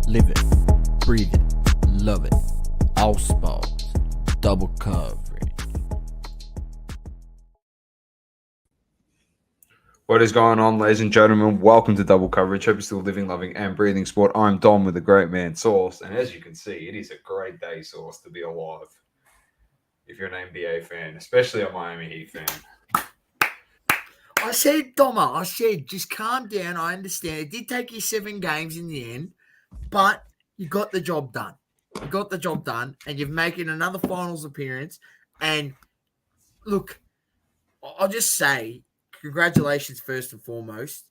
Live it, breathe it, love it. All sports, double coverage. What is going on, ladies and gentlemen? Welcome to Double Coverage. Hope you're still living, loving, and breathing sport. I'm Dom with the Great Man Sauce, and as you can see, it is a great day, Sauce, to be alive. If you're an NBA fan, especially a Miami Heat fan. I said, Doma, just calm down. I understand. It did take you 7 games in the end, but you got the job done. You got the job done, and you're making another finals appearance. And look, I'll just say, congratulations first and foremost.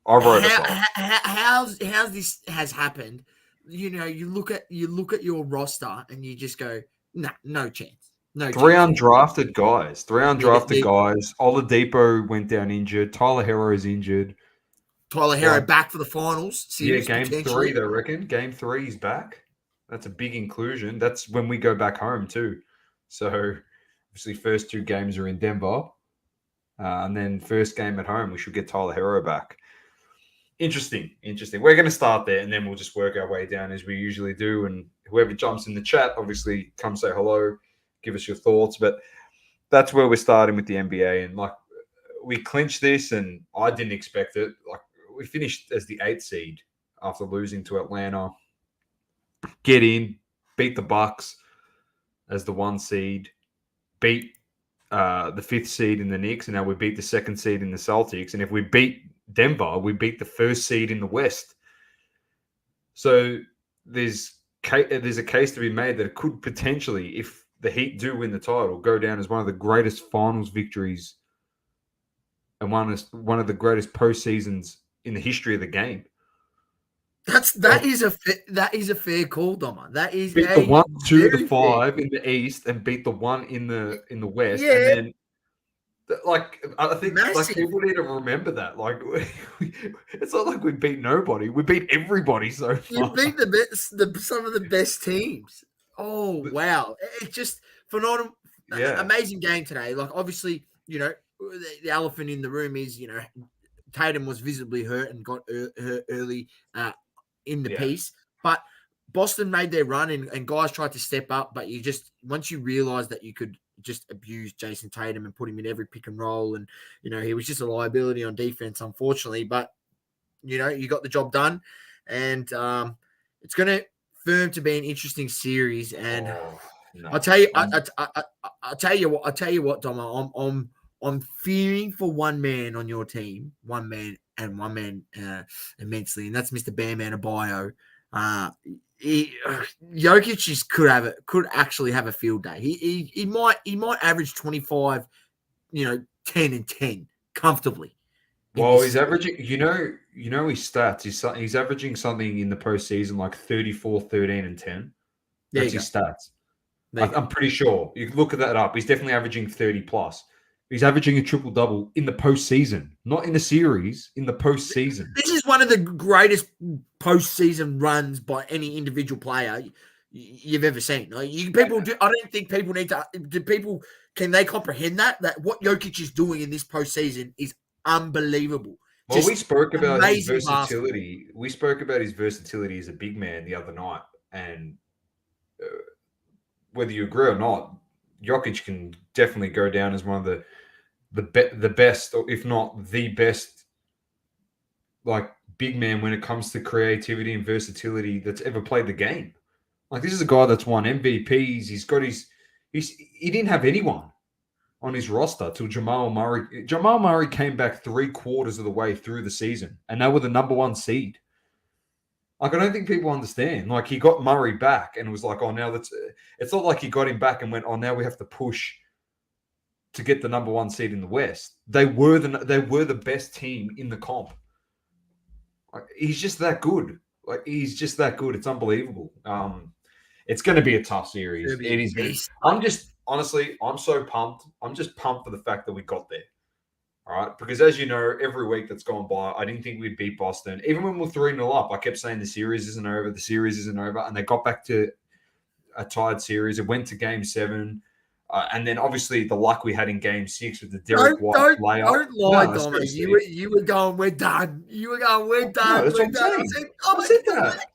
I wrote how this has happened. You know, you look at your roster and you just go, nah, no chance. No, Three undrafted guys. Oladipo went down injured. Tyler Herro's injured. Tyler Herro back for the finals. Series, game 3, they reckon. Game 3, he's back. That's a big inclusion. That's when we go back home too. So, obviously, first 2 games are in Denver. And then first game at home, we should get Tyler Herro back. Interesting. We're going to start there, and then we'll just work our way down as we usually do. And whoever jumps in the chat, obviously, come say hello, give us your thoughts. But that's where we're starting with the NBA. And, like, we clinched this, and I didn't expect it. Like, we finished as the 8th seed after losing to Atlanta. Get in, beat the Bucks as the 1 seed, beat the 5th seed in the Knicks, and now we beat the 2nd seed in the Celtics. And if we beat Denver, we beat the 1st seed in the West. So there's a case to be made that it could potentially, if the Heat do win the title, go down as one of the greatest finals victories and one of the greatest postseasons in the history of the game. That is a fair call, Doma. That is beat the 1, 2, the 5 in the East, and beat the 1 in the West. Yeah. And then, like, I think like people need to remember that. Like, it's not like we beat nobody; we beat everybody so far. You beat some of the best teams. Oh wow! It's just phenomenal. Yeah. Amazing game today. Like, obviously, you know, the elephant in the room is, you know, Tatum was visibly hurt and got hurt early in the piece. But Boston made their run and guys tried to step up. But you just, once you realize that you could just abuse Jason Tatum and put him in every pick and roll, and, you know, he was just a liability on defense, unfortunately. But, you know, you got the job done. And it's going to firm to be an interesting series. And I'll tell you what, Dom, I'm fearing for one man on your team, one man immensely, and that's Mr. Bam Adebayo. Jokic could actually have a field day. He might average 25, 10 and 10 comfortably. Well, he's averaging, you know his stats. He's averaging something in the postseason like 34, 13, and 10. That's his stats. I'm pretty sure. You can look at that up. He's definitely averaging 30 plus. He's averaging a triple-double in the postseason, not in the series, in the postseason. This is one of the greatest postseason runs by any individual player you've ever seen. Like, I don't think people need to. Can they comprehend that what Jokic is doing in this postseason is unbelievable? Well, we spoke about his versatility. Basketball. We spoke about his versatility as a big man the other night, and whether you agree or not, Jokic can definitely go down as one of the best, or if not the best, like, big man when it comes to creativity and versatility that's ever played the game. Like, this is a guy that's won MVPs. He didn't have anyone on his roster till Jamal Murray. Jamal Murray came back 3/4 of the way through the season, and they were the number 1 seed. Like, I don't think people understand. Like, he got Murray back, and it was like, oh, now it's not like he got him back and went, oh, now we have to push to get the number 1 seed in the West. They were the best team in the comp. Like, he's just that good. It's unbelievable. It's going to be a tough series. It is. I'm so pumped. I'm just pumped for the fact that we got there. All right, because as you know, every week that's gone by, I didn't think we'd beat Boston. Even when we're 3-0 up, I kept saying the series isn't over, and they got back to a tied series. It went to Game 7, and then obviously the luck we had in Game 6 with the Derek White layup. Don't lie, Dom. You were going, we're done. You were going, we're done. No, that's what I'm saying. I said that.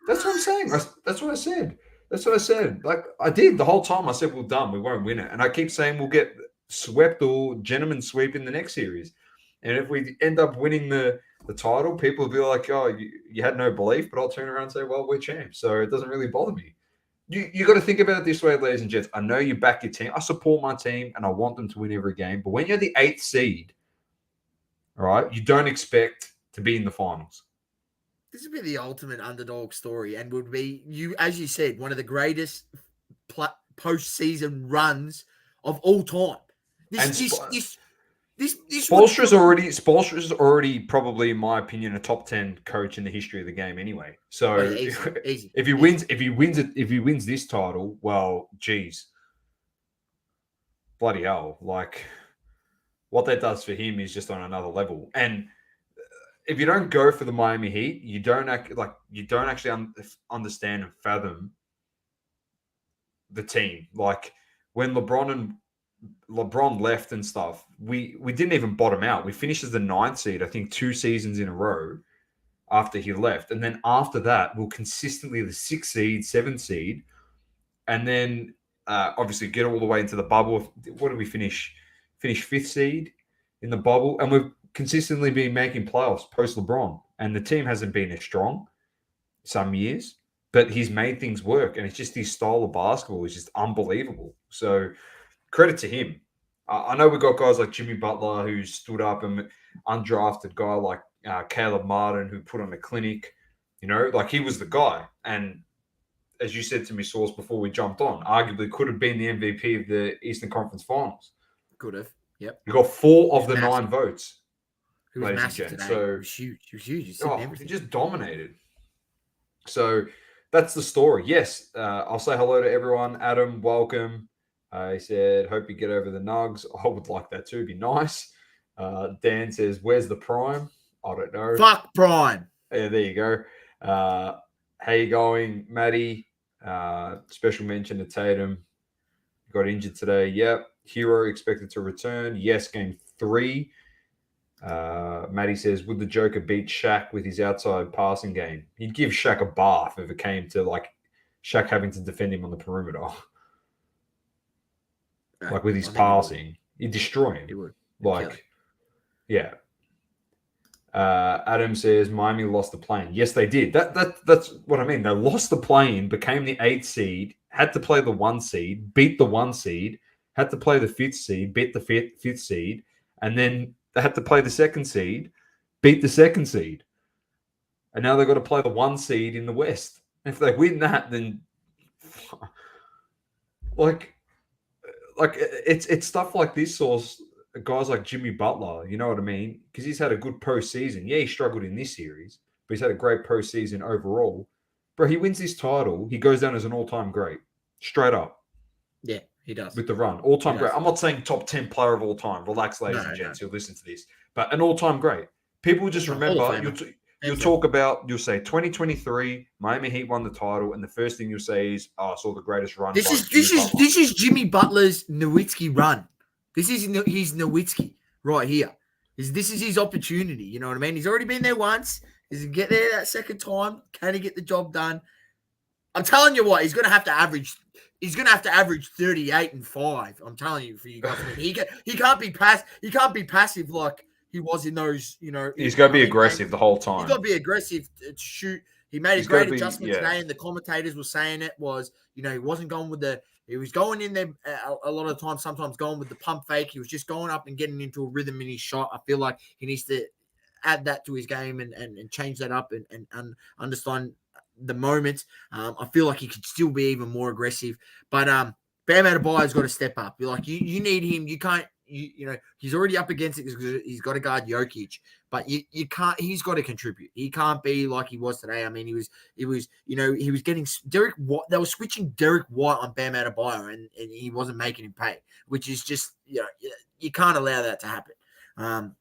That's what I'm saying. That's what I said. That's what I said. Like, I did the whole time. I said, we're done. We won't win it. And I keep saying we'll get swept or gentleman sweep in the next series. And if we end up winning the title, people will be like, oh, you had no belief. But I'll turn around and say, well, we're champs. So it doesn't really bother me. You got to think about it this way, ladies and gents. I know you back your team. I support my team, and I want them to win every game. But when you're the 8th seed, all right, you don't expect to be in the finals. This would be the ultimate underdog story, and would be, as you said, one of the greatest postseason runs of all time. Spoelstra's already probably, in my opinion, a top 10 coach in the history of the game anyway. So easy. If he wins this title, well, geez, bloody hell! Like, what that does for him is just on another level. And if you don't go for the Miami Heat, you don't actually understand and fathom the team. Like, when LeBron left and stuff, we didn't even bottom out. We finished as the 9th seed, I think 2 seasons in a row after he left. And then after that, we're consistently the 6th seed, 7th seed. And then obviously get all the way into the bubble. What did we finish? Finish 5th seed in the bubble. And we've consistently been making playoffs post LeBron. And the team hasn't been as strong some years, but he's made things work. And it's just his style of basketball is just unbelievable. So credit to him. I know we got guys like Jimmy Butler who stood up, and undrafted guy like Caleb Martin who put on a clinic. You know, like, he was the guy. And as you said to me, Source, before we jumped on, arguably could have been the MVP of the Eastern Conference Finals. Could have. Yep. You got 4 of the 9 votes. He was massive today. So, he was huge. He just dominated. So that's the story. Yes, I'll say hello to everyone. Adam, welcome. He said, hope you get over the nugs. I would like that too. It'd be nice. Dan says, where's the prime? I don't know. Fuck prime. Yeah, there you go. How you going, Maddie? Special mention to Tatum. Got injured today. Yep. Hero expected to return. Yes, game 3. Maddie says, would the Joker beat Shaq with his outside passing game? He'd give Shaq a bath if it came to, like, Shaq having to defend him on the perimeter. Like, with his passing. He'd destroy him. He would. Like, yeah. Adam says, Miami lost the play-in. Yes, they did. That's what I mean. They lost the play-in, became the 8th seed, had to play the 1 seed, beat the 1 seed, had to play the 5th seed, beat the 5th seed, and then they had to play the 2nd seed, beat the 2nd seed. And now they've got to play the 1 seed in the West. If they win that, then like it's stuff like this, or guys like Jimmy Butler, you know what I mean? Because he's had a good postseason. Yeah, he struggled in this series, but he's had a great postseason overall. Bro, he wins this title, he goes down as an all-time great. Straight up. Yeah, he does. With the run. All-time great. I'm not saying top 10 player of all time. Relax, ladies and gents, who'll listen to this. But an all-time great. People just remember, you'll talk about, you'll say 2023, Miami Heat won the title, and the first thing you'll say is, oh, I saw the greatest run. This is Jimmy Butler's Nowitzki run. This is his Nowitzki right here. This is his opportunity. You know what I mean? He's already been there once. He's going to get there that second time. Can he get the job done? I'm telling you what, he's going to have to average 38 and 5. I'm telling you, for you guys. He can't be passive like he was in those, you know. He's got to be aggressive the whole time. He's got to be aggressive to shoot. He made a great adjustment today, and the commentators were saying it was, you know, he wasn't going with he was going in there a lot of the time, sometimes going with the pump fake. He was just going up and getting into a rhythm in his shot. I feel like he needs to add that to his game and change that up and understand the moment. I feel like he could still be even more aggressive. But Bam Adebayo's got to step up. You're like, you need him. You can't, he's already up against it because he's got to guard Jokic, but you can't, he's got to contribute. He can't be like he was today. I mean, he was getting Derek White. They were switching Derek White on Bam Adebayo and he wasn't making him pay, which is just, you can't allow that to happen.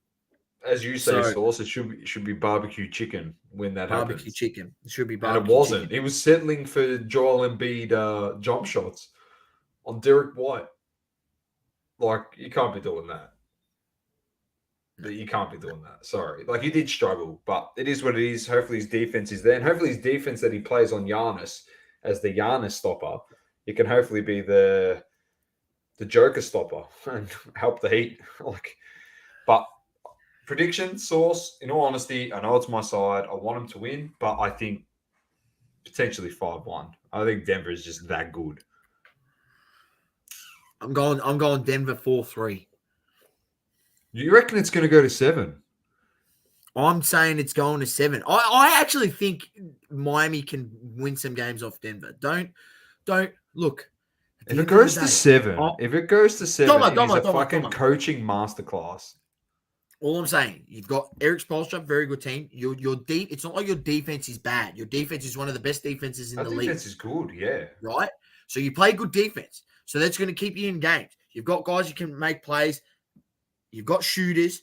As you say, Sauce, it should be barbecue chicken when that happens. Barbecue chicken. It should be And barbecue it wasn't. chicken. It was settling for Joel Embiid jump shots on Derek White. Like, you can't be doing that. You can't be doing that. Sorry. Like, he did struggle, but it is what it is. Hopefully his defense is there. And hopefully his defense that he plays on Giannis as the Giannis stopper, it can hopefully be the Joker stopper and help the Heat. But prediction, Sauce, in all honesty, I know it's my side. I want him to win, but I think potentially 5-1. I think Denver is just that good. I'm going Denver 4-3. You reckon it's going to go to 7? I'm saying it's going to 7. I actually think Miami can win some games off Denver. Don't look. If it goes to 7, it's a fucking coaching masterclass. All I'm saying, you've got Eric Spoelstra, very good team. Your deep. It's not like your defense is bad. Your defense is one of the best defenses in the league. Defense is good, yeah. Right. So you play good defense. So that's going to keep you in games. You've got guys who can make plays. You've got shooters.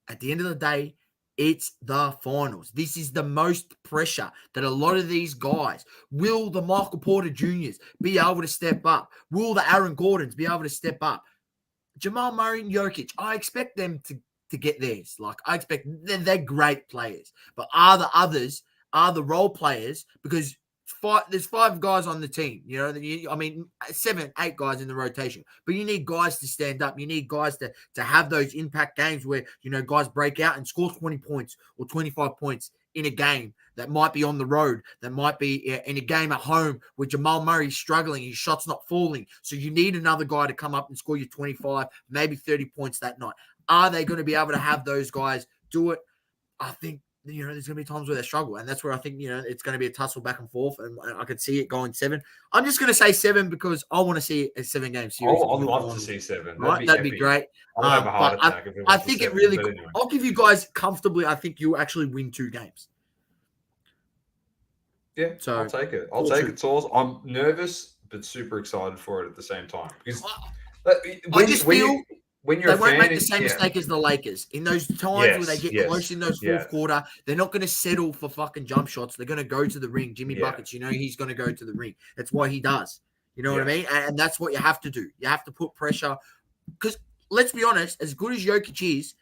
At the end of the day, it's the finals. This is the most pressure that a lot of these guys, will the Michael Porter Juniors be able to step up? Will the Aaron Gordons be able to step up? Jamal Murray and Jokic, I expect them to get theirs. Like, I expect they're great players. But are the others, the role players? Because there's 5 guys on the team. 7, 8 guys in the rotation. But you need guys to stand up. You need guys to have those impact games where, guys break out and score 20 points or 25 points in a game that might be on the road, that might be in a game at home where Jamal Murray's struggling, his shot's not falling. So you need another guy to come up and score you 25, maybe 30 points that night. Are they going to be able to have those guys do it? I think, there's going to be times where they struggle. And that's where I think, it's going to be a tussle back and forth. And I could see it going 7. I'm just going to say 7 because I want to see a 7-game series. I'd love to see 7. That'd be great. I'll have a heart attack if it I think 7, it really anyway. I'll give you guys comfortably. I think you'll actually win 2 games. Yeah, so I'll take it. I'll take it, Sauce. I'm nervous, but super excited for it at the same time. Because when you're they won't make the same mistake as the Lakers. In those times where they get close in those fourth quarter, they're not going to settle for fucking jump shots. They're going to go to the ring. Jimmy Buckets, he's going to go to the ring. That's what he does. You know what I mean? And that's what you have to do. You have to put pressure. Because let's be honest, as good as Jokic is,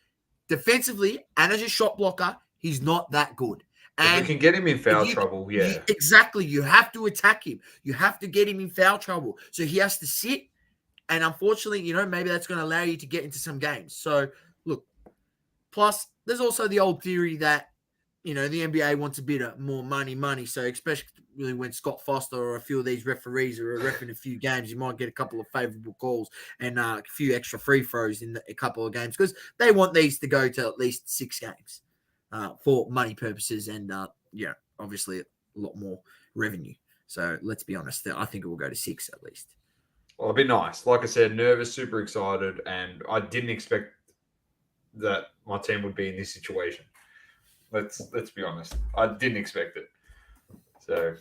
defensively and as a shot blocker, he's not that good. And you can get him in foul trouble, exactly. You have to attack him. You have to get him in foul trouble. So he has to sit. And unfortunately, maybe that's going to allow you to get into some games. So, look, plus there's also the old theory that, the NBA wants a bit of more money. So especially when Scott Foster or a few of these referees are reffing a few games, you might get a couple of favorable calls and a few extra free throws in a couple of games because they want these to go to at least 6 games for money purposes and, obviously a lot more revenue. So let's be honest, I think it will go to 6 at least. Well, it'd be nice. Like I said, nervous, super excited, and I didn't expect that my team would be in this situation. Let's be honest. I didn't expect it. So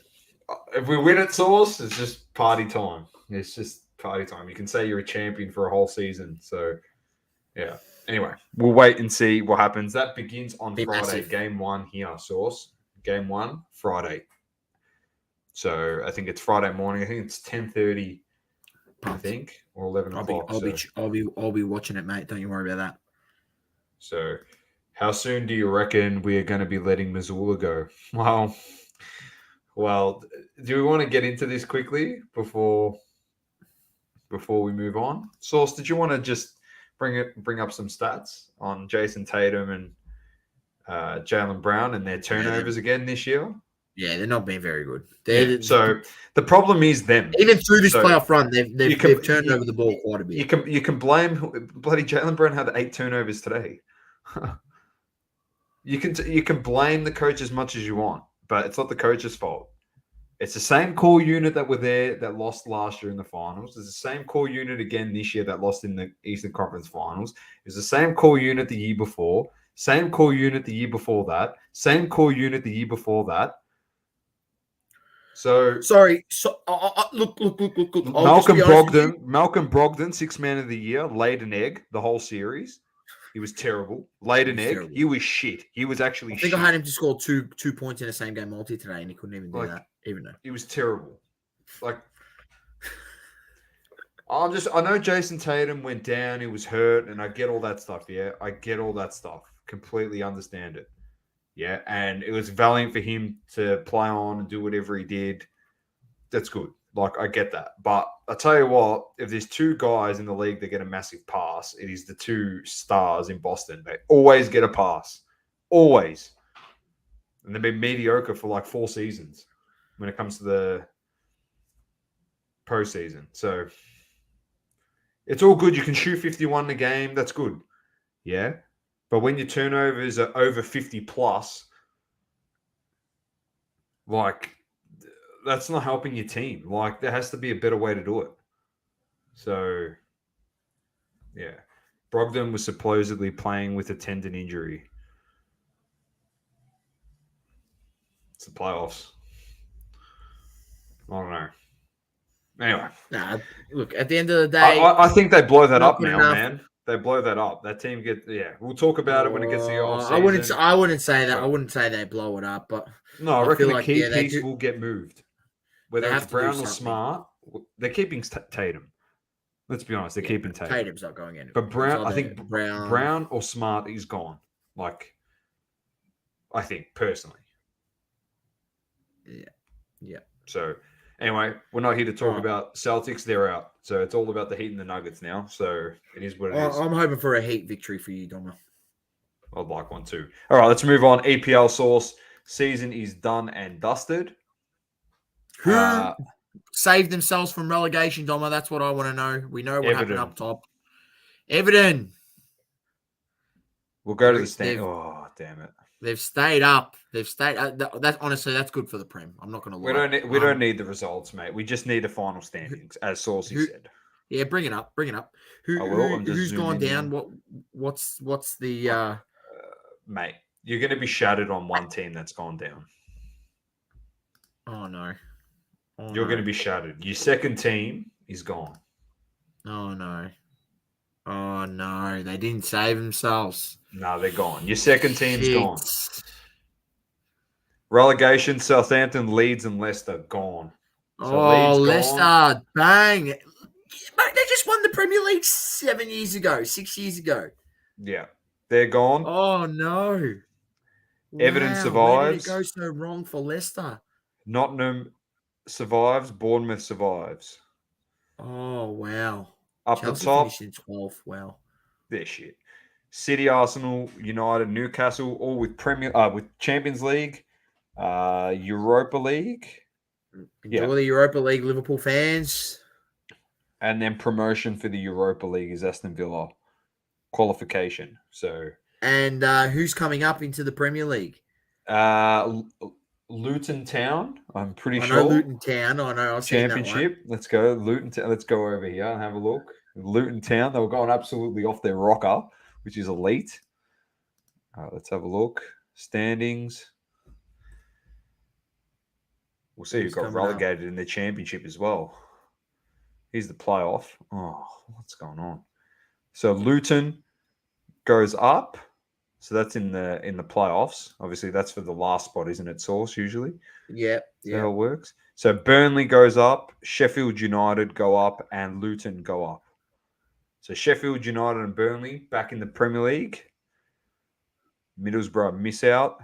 if we win at Sauce, it's just party time. It's just party time. You can say you're a champion for a whole season. So, yeah. Anyway, we'll wait and see what happens. That begins on Friday. Massive. Game 1 here, Sauce. Game 1, Friday. So I think it's Friday morning. I think it's 10:30. I think, or 11 o'clock. I'll be watching it, mate. Don't you worry about that. So, how soon do you reckon we are going to be letting Missoula go? Well, do we want to get into this quickly before we move on? Sauce, did you want to just bring up some stats on Jason Tatum and Jaylen Brown and their turnovers again this year? Yeah, they're not being very good. So the problem is them. Even through this playoff run, they've turned over the ball quite a bit. You can blame bloody Jaylen Brown had 8 turnovers today. You can blame the coach as much as you want, but it's not the coach's fault. It's the same core unit that were there that lost last year in the finals. It's the same core unit again this year that lost in the Eastern Conference finals. It's the same core unit the year before. Same core unit the year before that. Same core unit the year before that. So sorry. So look. I'll just Malcolm be honest with you. Brogdon, 6th man of the year, laid an egg the whole series. He was terrible. Laid an egg. Terrible. He was shit. He was actually shit. I had him to score two points in a same game multi today, and he couldn't even do that. Even though he was terrible. Like, I know Jason Tatum went down. He was hurt, and I get all that stuff. Yeah, I get all that stuff. Completely understand it. Yeah, and it was valiant for him to play on and do whatever he did. That's good. Like, I get that. But I tell you what, if there's two guys in the league that get a massive pass, it is the two stars in Boston. They always get a pass. Always. And they've been mediocre for like 4 seasons when it comes to the postseason. So it's all good. You can shoot 51 in a game. That's good. Yeah. But when your turnovers are over 50 plus, like, that's not helping your team. Like, there has to be a better way to do it. So, yeah. Brogdon was supposedly playing with a tendon injury. It's the playoffs. I don't know. Anyway. Nah, look, at the end of the day... I think they blow that up now, man. They blow that up. That team we'll talk about it when it gets to the offseason. I wouldn't say that. I wouldn't say they blow it up, but... No, I reckon the key piece will get moved. Whether it's Brown or Smart, they're keeping Tatum. Let's be honest, they're keeping Tatum. Tatum's not going anywhere. But Brown, I think Brown or Smart is gone. Like, I think, personally. Yeah. So, anyway, we're not here to talk about Celtics. They're out. So, it's all about the Heat and the Nuggets now. So, it is what it is. I'm hoping for a Heat victory for you, Doma. I'd like one too. All right, let's move on. EPL source. Season is done and dusted. Who saved themselves from relegation, Doma? That's what I want to know. We know what happened up top. Everton. We'll go to the stand. Oh, damn it. They've stayed up. Honestly, that's good for the Prem. I'm not going to lie. We don't need the results, mate. We just need the final standings, as Saucy said. Yeah, bring it up. Who's gone down? What's the mate? You're going to be shattered on one team that's gone down. Oh no. You're going to be shattered. Your second team is gone. Oh no. They didn't save themselves. No, they're gone. Your second team's gone. Relegation, Southampton, Leeds, and Leicester gone. So Leicester, bang. Mate, they just won the Premier League 6 years ago. Yeah. They're gone. Oh, no. Everton survives. Where did it go so wrong for Leicester? Nottingham survives. Bournemouth survives. Oh, wow. Up Chelsea the top. Finished in 12th. Wow. They're shit. City, Arsenal, United, Newcastle, all with Champions League, Europa League. Enjoy the Europa League, Liverpool fans. And then promotion for the Europa League is Aston Villa. Qualification. So. And who's coming up into the Premier League? Luton Town, I'm pretty sure. I know Luton Town. I know. I've Championship. Let's go. Luton Town. Let's go over here and have a look. Luton Town. They were going absolutely off their rocker, which is elite. All right, let's have a look. Standings. We'll see who got relegated in the championship as well. Here's the playoff. Oh, what's going on? So Luton goes up. So that's in the playoffs. Obviously, that's for the last spot, isn't it, Source, usually? Yeah. How it works. So Burnley goes up, Sheffield United go up, and Luton go up. So Sheffield United and Burnley back in the Premier League. Middlesbrough miss out.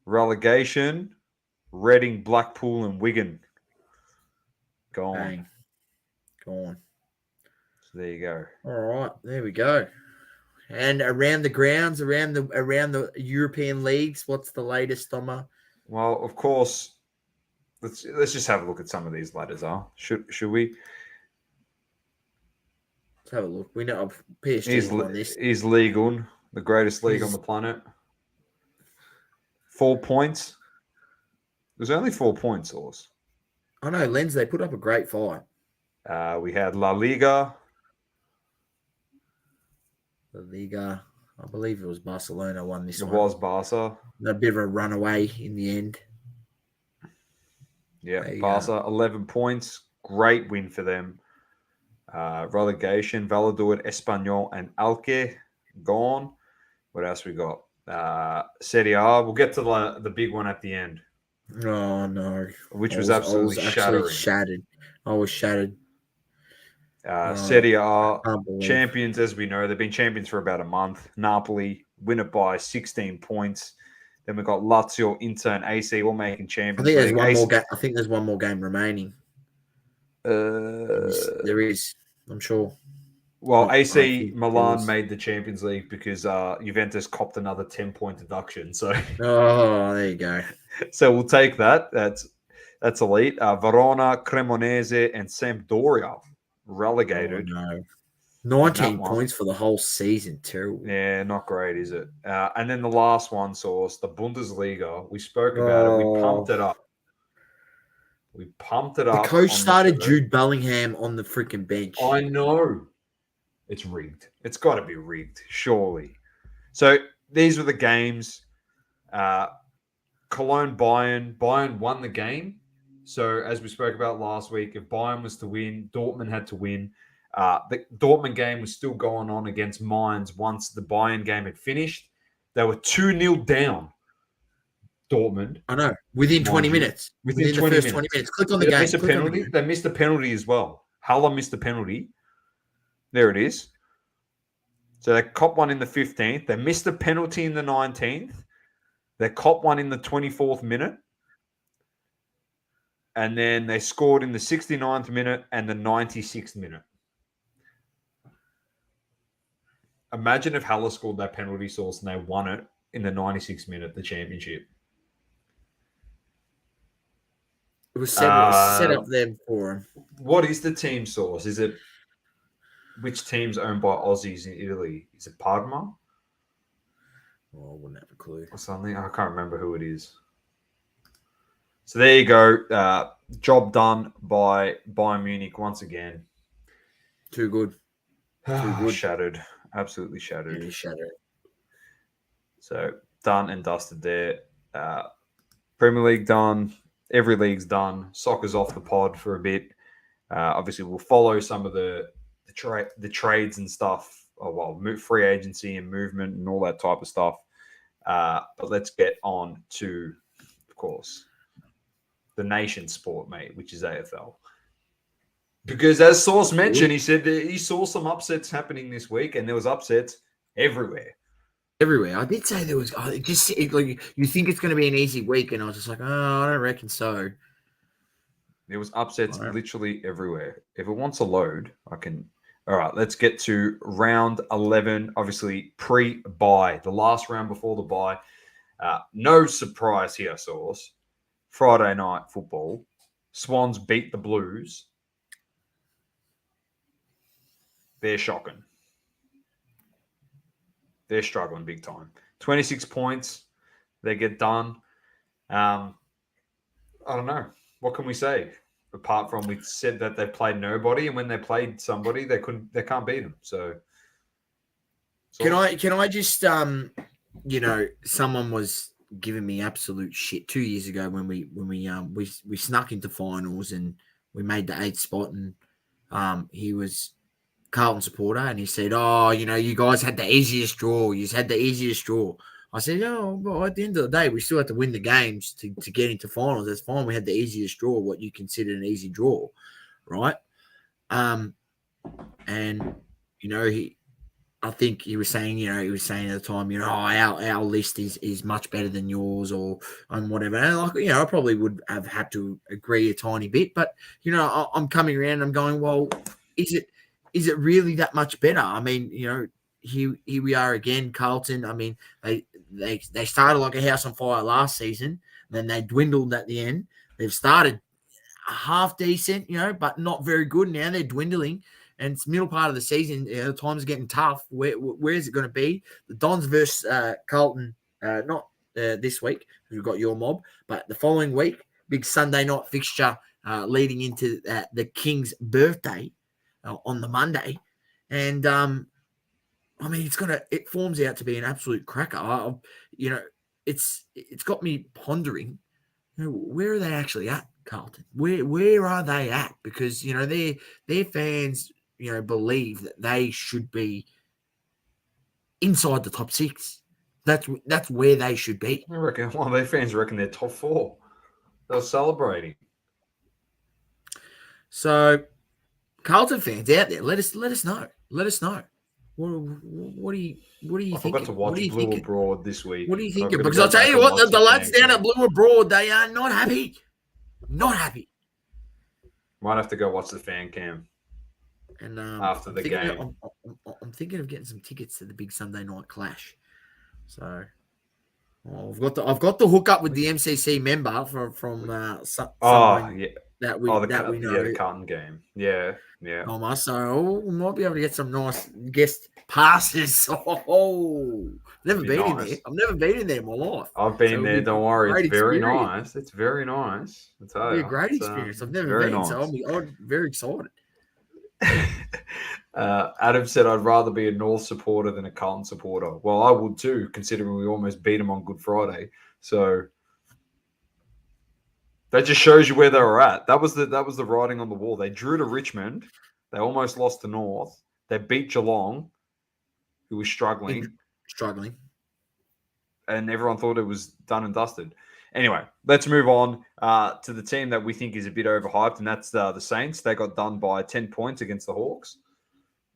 Relegation, Reading, Blackpool, and Wigan. Go on. Bang. Go on. So there you go. All right, there we go. And around the grounds, around the European leagues, what's the latest, Doma? Well, of course, let's just have a look at some of these ladders. Should we? Let's have a look. We know PSG on this. Is League One, the greatest league on the planet. 4 points. There's only 4 points, Sauce. I know, Lens, they put up a great fight. We had La Liga. La Liga, I believe it was Barcelona won this one. It was Barca. A bit of a runaway in the end. Yeah, Barca, 11 points. Great win for them. Relegation, Valladolid, Espanyol, and Alque gone. What else we got? Serie A. We'll get to the big one at the end. Oh, no. Which was absolutely shattering. Shattered. I was shattered. Serie A champions, as we know, they've been champions for about a month. Napoli win it by 16 points. Then we've got Lazio, Inter, and AC all making Champions League. I think there's one more game remaining. There is, I'm sure. Well, AC Milan made the Champions League because Juventus copped another 10-point deduction. So, there you go. So we'll take that. That's elite. Verona, Cremonese, and Sampdoria relegated. Oh, no. 19 points for the whole season. Terrible. Yeah, not great, is it? And then the last one, Source, the Bundesliga. We spoke about it. We pumped it up. The coach started Jude Bellingham on the freaking bench. I know. It's rigged. It's got to be rigged, surely. So these were the games. Cologne, Bayern. Bayern won the game. So as we spoke about last week, if Bayern was to win, Dortmund had to win. The Dortmund game was still going on against Mainz once the Bayern game had finished. They were 2-0 down, Dortmund. I know. Within 20 minutes. Within the first 20 minutes. Click on the game. Miss a penalty. They missed a penalty as well. Haller missed a penalty. There it is. So they copped one in the 15th. They missed a penalty in the 19th. They copped one in the 24th minute. And then they scored in the 69th minute and the 96th minute. Imagine if Haller scored that penalty, Source, and they won it in the 96th minute, the championship. It was set up there for him. What is the team, Source? Is it which team's owned by Aussies in Italy? Is it Parma? Oh, I wouldn't have a clue. Or something? I can't remember who it is. So there you go. Job done by Bayern Munich once again. Too good. Too good. Shattered. Absolutely shattered. Really shattered. So done and dusted there. Premier League done. Every league's done. Soccer's off the pod for a bit. Obviously, we'll follow some of the trades and stuff. Free agency and movement and all that type of stuff. But let's get on to, of course, the nation sport, mate, which is AFL. Because as Source mentioned, he said that he saw some upsets happening this week, and there was upsets everywhere. Everywhere. I did say there was. You think it's going to be an easy week, and I was just like, oh, I don't reckon so. There was upsets literally everywhere. If it wants a load, I can. All right, let's get to round 11. Obviously, pre-bye, the last round before the bye. No surprise here, Source. Friday night football. Swans beat the Blues. They're shocking. They're struggling big time. 26 points. They get done. I don't know. What can we say? Apart from we said that they played nobody, and when they played somebody, they can't beat them. So can I just someone was giving me absolute shit 2 years ago when we snuck into finals and we made the 8th spot, and he was Carlton supporter, and he said, "Oh, you guys had the easiest draw. You had the easiest draw." I said, "Oh, well, at the end of the day, we still have to win the games to get into finals. That's fine. We had the easiest draw, what you consider an easy draw, right?" And I think he was saying at the time, our list is much better than yours, or whatever. And I probably would have had to agree a tiny bit, but I'm coming around and I'm going, well, is it really that much better? I mean, here we are again, Carlton. I mean, they started like a house on fire last season, then they dwindled at the end. They've started half decent, but not very good. Now they're dwindling, and it's middle part of the season. The time's getting tough. Where is it going to be? The Dons versus Carlton, not this week because we've got your mob, but the following week big Sunday night fixture leading into the King's birthday on the Monday. And, I mean, it forms out to be an absolute cracker. It's got me pondering, where are they actually at, Carlton? Where are they at? Because, their fans, believe that they should be inside the top 6. That's where they should be. I reckon one of their fans reckon they're top 4. They're celebrating. So, Carlton fans out there, let us know. Let us know. What do you think? I forgot to watch Blue Abroad this week. What are you thinking? Because I'll tell you what, the lads down at Blue Abroad, they are not happy. Not happy. Might have to go watch the fan cam. And after the game, I'm thinking of getting some tickets to the big Sunday night clash. So I've got the hook up with the MCC member from someone that we know. The Carlton game. Yeah. So we might be able to get some nice guest passes. Never been in there. I've never been in there in my life. I've been there. Don't worry, it's very nice. It's very nice. It'll be a great experience. I've never been, so I'm very excited. Adam said, I'd rather be a North supporter than a Carlton supporter. Well, I would too, considering we almost beat them on Good Friday. So that just shows you where they were at. That was the writing on the wall. They drew to Richmond. They almost lost to North. They beat Geelong, who was struggling. And everyone thought it was done and dusted. Anyway, let's move on to the team that we think is a bit overhyped, and that's the Saints. They got done by 10 points against the Hawks.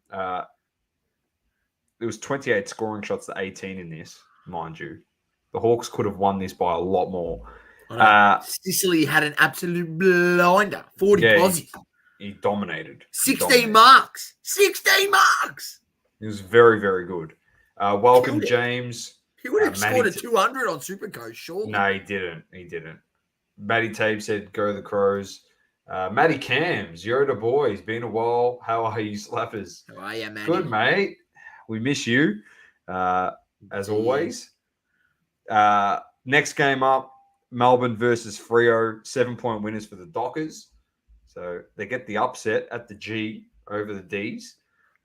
There was 28 scoring shots to 18 in this, mind you. The Hawks could have won this by a lot more. Sicily had an absolute blinder. 40 posies. He dominated. 16 marks. 16 marks. He was very, very good. Welcome, James. He would have scored a 200 on Supercoach, surely. No, he didn't. Matty Tape said, go the Crows. Matty Cams, Yoda boys, been a while. How are you, slappers? How are you, Matty? Good, mate. We miss you, as always. Next game up, Melbourne versus Freo, 7-point winners for the Dockers. So they get the upset at the G over the D's,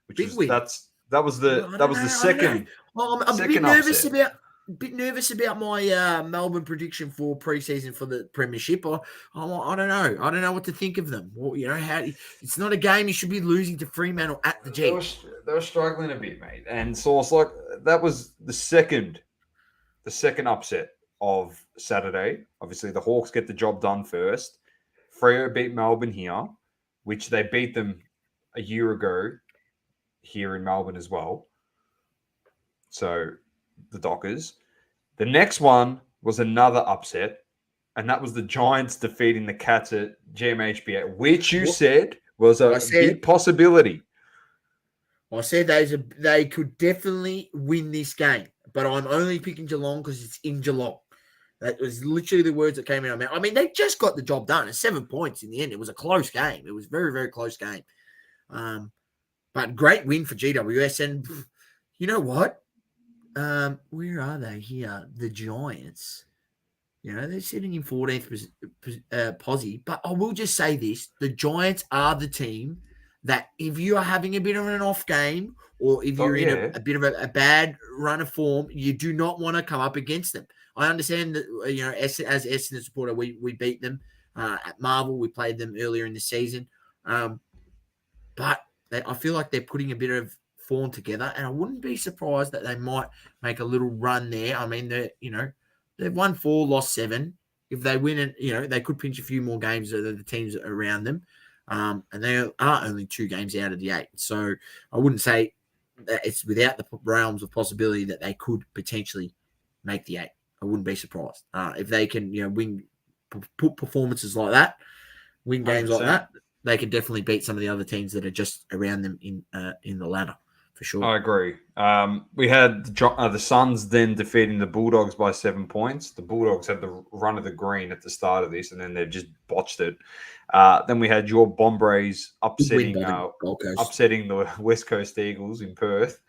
which that was the second. Well, I'm a bit nervous about my Melbourne prediction for preseason for the Premiership. I don't know. I don't know what to think of them. Well, it's not a game you should be losing to Fremantle at the G. They were struggling a bit, mate. And so it's like that was the second upset of Saturday. Obviously, the Hawks get the job done first. Freo beat Melbourne here, which they beat them a year ago here in Melbourne as well. So the Dockers. The next one was another upset, and that was the Giants defeating the Cats at GMHBA, which you said was a big possibility. I said they could definitely win this game, but I'm only picking Geelong because it's in Geelong. That was literally the words that came out of my mouth. I mean, they just got the job done. It's 7 points in the end. It was a close game. It was a very, very close game. But great win for GWS. And you know what? Where are they here? The Giants. They're sitting in 14th posse. But I will just say this. The Giants are the team that if you are having a bit of an off game or if you're in a bit of a bad run of form, you do not want to come up against them. I understand that, as Essendon supporter, we beat them at Marvel. We played them earlier in the season. But I feel like they're putting a bit of form together, and I wouldn't be surprised that they might make a little run there. I mean, they've won 4, lost 7. If they win it, they could pinch a few more games of the teams around them. And they are only 2 games out of the 8. So I wouldn't say that it's without the realms of possibility that they could potentially make the 8. I wouldn't be surprised if they can, win, put performances like that, win games 100%. Like that. They can definitely beat some of the other teams that are just around them in the ladder for sure. I agree. We had the Suns then defeating the Bulldogs by 7 points. The Bulldogs had the run of the green at the start of this, and then they've just botched it. Then we had your Bombrays upsetting the West Coast Eagles in Perth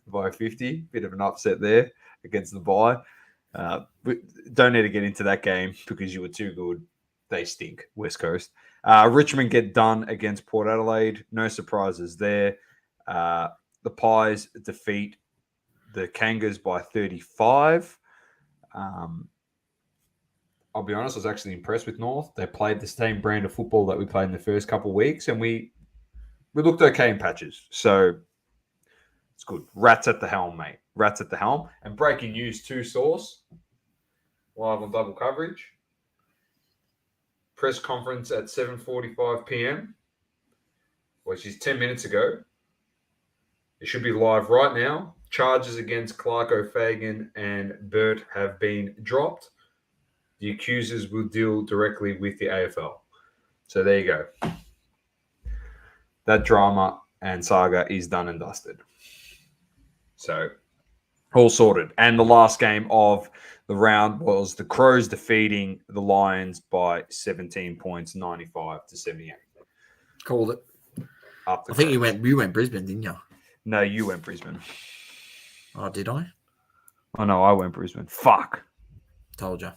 by 50. Bit of an upset there against the bye. We don't need to get into that game because you were too good. They stink, West Coast. Richmond get done against Port Adelaide. No surprises there. The Pies defeat the Kangas by 35. I'll be honest, I was actually impressed with North. They played the same brand of football that we played in the first couple of weeks, and we looked okay in patches. So it's good. Rats at the helm, mate. Rats at the helm. And breaking news, 2 Source, live on double coverage. Press conference at 7:45 p.m., which is 10 minutes ago. It should be live right now. Charges against Clark O'Fagan and Burt have been dropped. The accusers will deal directly with the AFL. So there you go. That drama and saga is done and dusted. So all sorted. And the last game of the round was the Crows defeating the Lions by 17 points, 95 to 78. Called it. I think you went Brisbane, didn't you? No, you went Brisbane. Oh, did I? Oh, no, I went Brisbane. Fuck. Told you.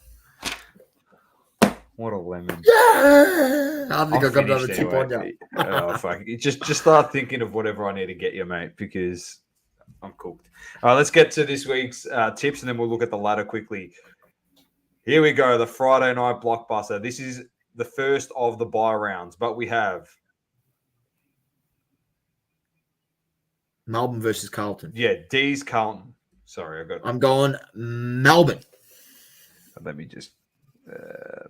What a lemon. Yeah! I think I got another tip on you. Oh, fuck. Just start thinking of whatever I need to get you, mate, because I'm cooked. All right, let's get to this week's tips, and then we'll look at the ladder quickly. Here we go, the Friday night blockbuster. This is the first of the bye rounds, but we have Melbourne versus Carlton. Yeah, D's Carlton. Sorry, I'm going Melbourne. Let me just...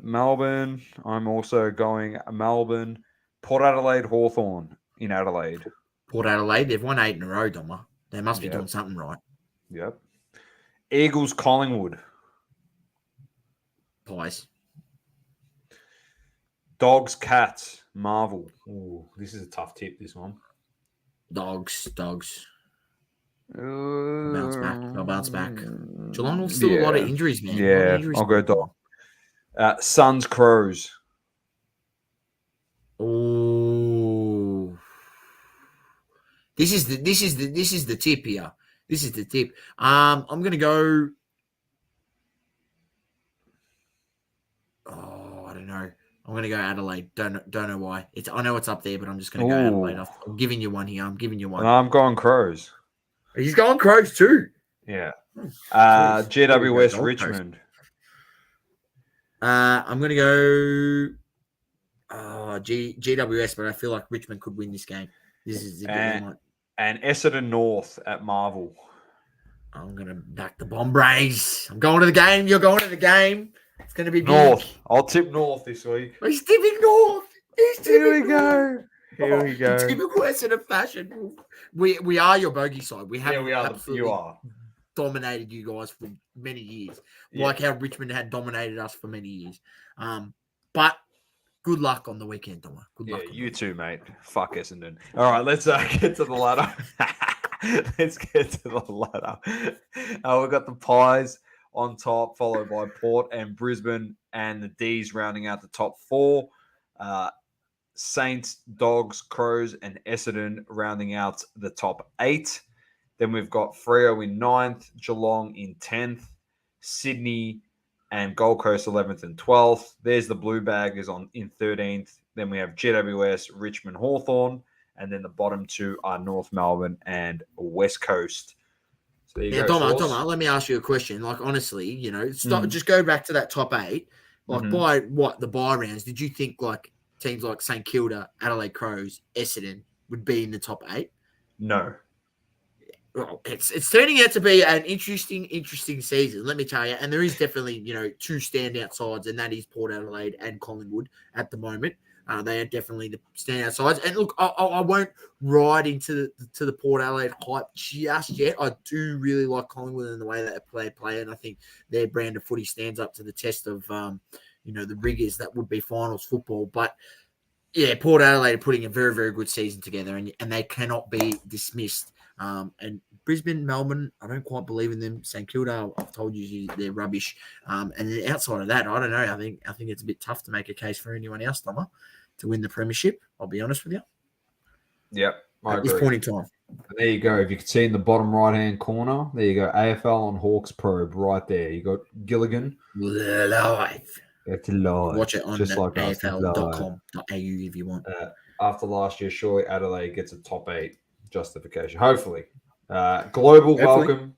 Melbourne. I'm also going Melbourne. Port Adelaide, Hawthorn in Adelaide. Port Adelaide, they've won 8 in a row, Doma. They must be doing something right. Yep. Eagles, Collingwood. Pies. Dogs, Cats, Marvel. Ooh, this is a tough tip, this one. Dogs. I'll bounce back. Geelong will still a lot of injuries, man. Yeah, I'll go Dog. Suns, Crows. Oh, this is the tip here. This is the tip. I'm gonna go. Oh, I don't know. I'm gonna go Adelaide. Don't know why. I know it's up there, but I'm just gonna go Adelaide. I'm giving you one here. I'm giving you one. And I'm going Crows. He's going Crows too. Yeah. GWS, Richmond. I'm going to go GWS, but I feel like Richmond could win this game. This is and Essendon North at Marvel. I'm going to back the Bombers. I'm going to the game. You're going to the game. It's going to be North. big. I'll tip North this week. He's tipping North. Here we go. In typical Essendon fashion. We are your bogey side. We are. You are. Dominated you guys for many years, like how Richmond had dominated us for many years. But good luck on the weekend, Doma. Good luck. You too, mate. Fuck Essendon. All right, let's get to the ladder. Let's get to the ladder. We've got the Pies on top, followed by Port and Brisbane, and the D's rounding out the top 4. Saints, Dogs, Crows, and Essendon rounding out the top 8. Then we've got Freo in 9th, Geelong in 10th, Sydney and Gold Coast 11th and 12th. There's the Blue Baggers in 13th. Then we have GWS, Richmond, Hawthorn, and then the bottom 2 are North Melbourne and West Coast. So there you go. Doma, let me ask you a question. Like, honestly, just go back to that top 8. Like, by the bye rounds, did you think like teams like St Kilda, Adelaide Crows, Essendon would be in the top 8? No. Well, it's turning out to be an interesting season, let me tell you. And there is definitely, 2 standout sides, and that is Port Adelaide and Collingwood at the moment. They are definitely the standout sides. And look, I won't ride into the Port Adelaide hype just yet. I do really like Collingwood and the way that they play, and I think their brand of footy stands up to the test of, the rigors that would be finals football. But yeah, Port Adelaide are putting a very, very good season together, and they cannot be dismissed. And Brisbane, Melbourne, I don't quite believe in them. St Kilda, I've told you they're rubbish. And then outside of that, I don't know. I think it's a bit tough to make a case for anyone else, Doma, to win the premiership. I'll be honest with you. Yep, at this point in time. There you go. If you can see in the bottom right-hand corner, there you go. AFL on Hawks Probe right there. You got Gilligan. Live. It's live. Watch it on Just like us. Live. afl.com.au if you want. After last year, surely Adelaide gets a top 8 justification. Hopefully. Global, welcome.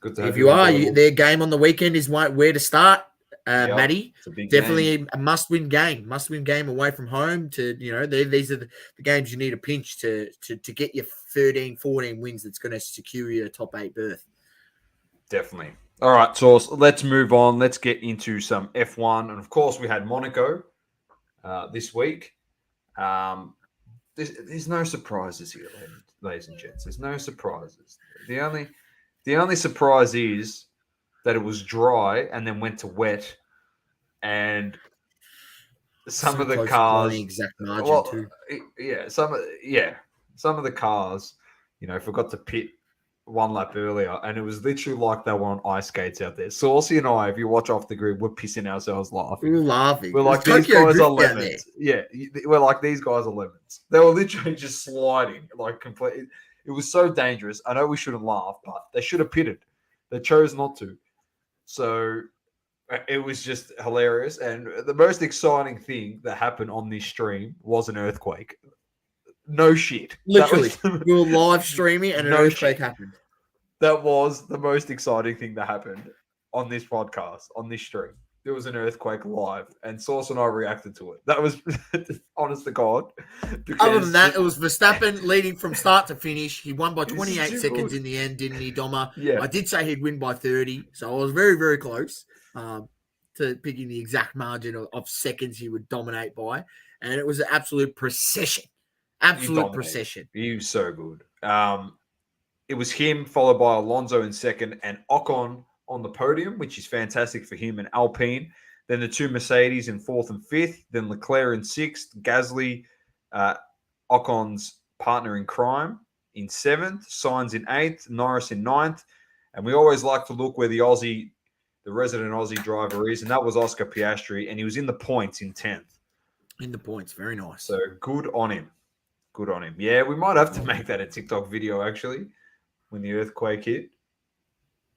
Good to have if you you on are, Global. their game on the weekend is where to start. Yep, Matty, it's a big definitely game. a must-win game. Must-win game away from home. These are the games you need a pinch to get your 13, 14 wins. That's going to secure your top 8 berth. Definitely. All right, so let's move on. Let's get into some F1, and of course, we had Monaco this week. There's no surprises here, ladies and gents. There's no surprises. The only surprise is that it was dry and then went to wet, and some of the cars exact margin too. some of the cars, forgot to pit one lap earlier, and it was literally like they were on ice skates out there. Saucy and I, if you watch Off the Grid, we're pissing ourselves laughing. We were laughing. We're like, these guys are lemons. Yeah, we're like, these guys are lemons. They were literally just sliding, like completely. It was so dangerous. I know we shouldn't laugh, but they should have pitted. They chose not to. So it was just hilarious. And the most exciting thing that happened on this stream was an earthquake. No shit. Literally, we were live streaming and an earthquake happened. That was the most exciting thing that happened on this podcast, on this stream. There was an earthquake live, and Sauce and I reacted to it. That was, honest to God. Other than that, it was Verstappen leading from start to finish. He won by 28 seconds in the end, didn't he, Doma? Yeah. I did say he'd win by 30, so I was very, very close to picking the exact margin of seconds he would dominate by, and it was an absolute procession. Absolute procession. He was so good. It was him, followed by Alonso in second, and Ocon on the podium, which is fantastic for him and Alpine. Then the two Mercedes in fourth and fifth. Then Leclerc in sixth. Gasly, Ocon's partner in crime, in seventh. Sainz in eighth. Norris in ninth. And we always like to look where the resident Aussie driver is, and that was Oscar Piastri, and he was in the points in 10th. In the points. Very nice. So good on him. Good on him. Yeah, we might have to make that a TikTok video, actually, when the earthquake hit.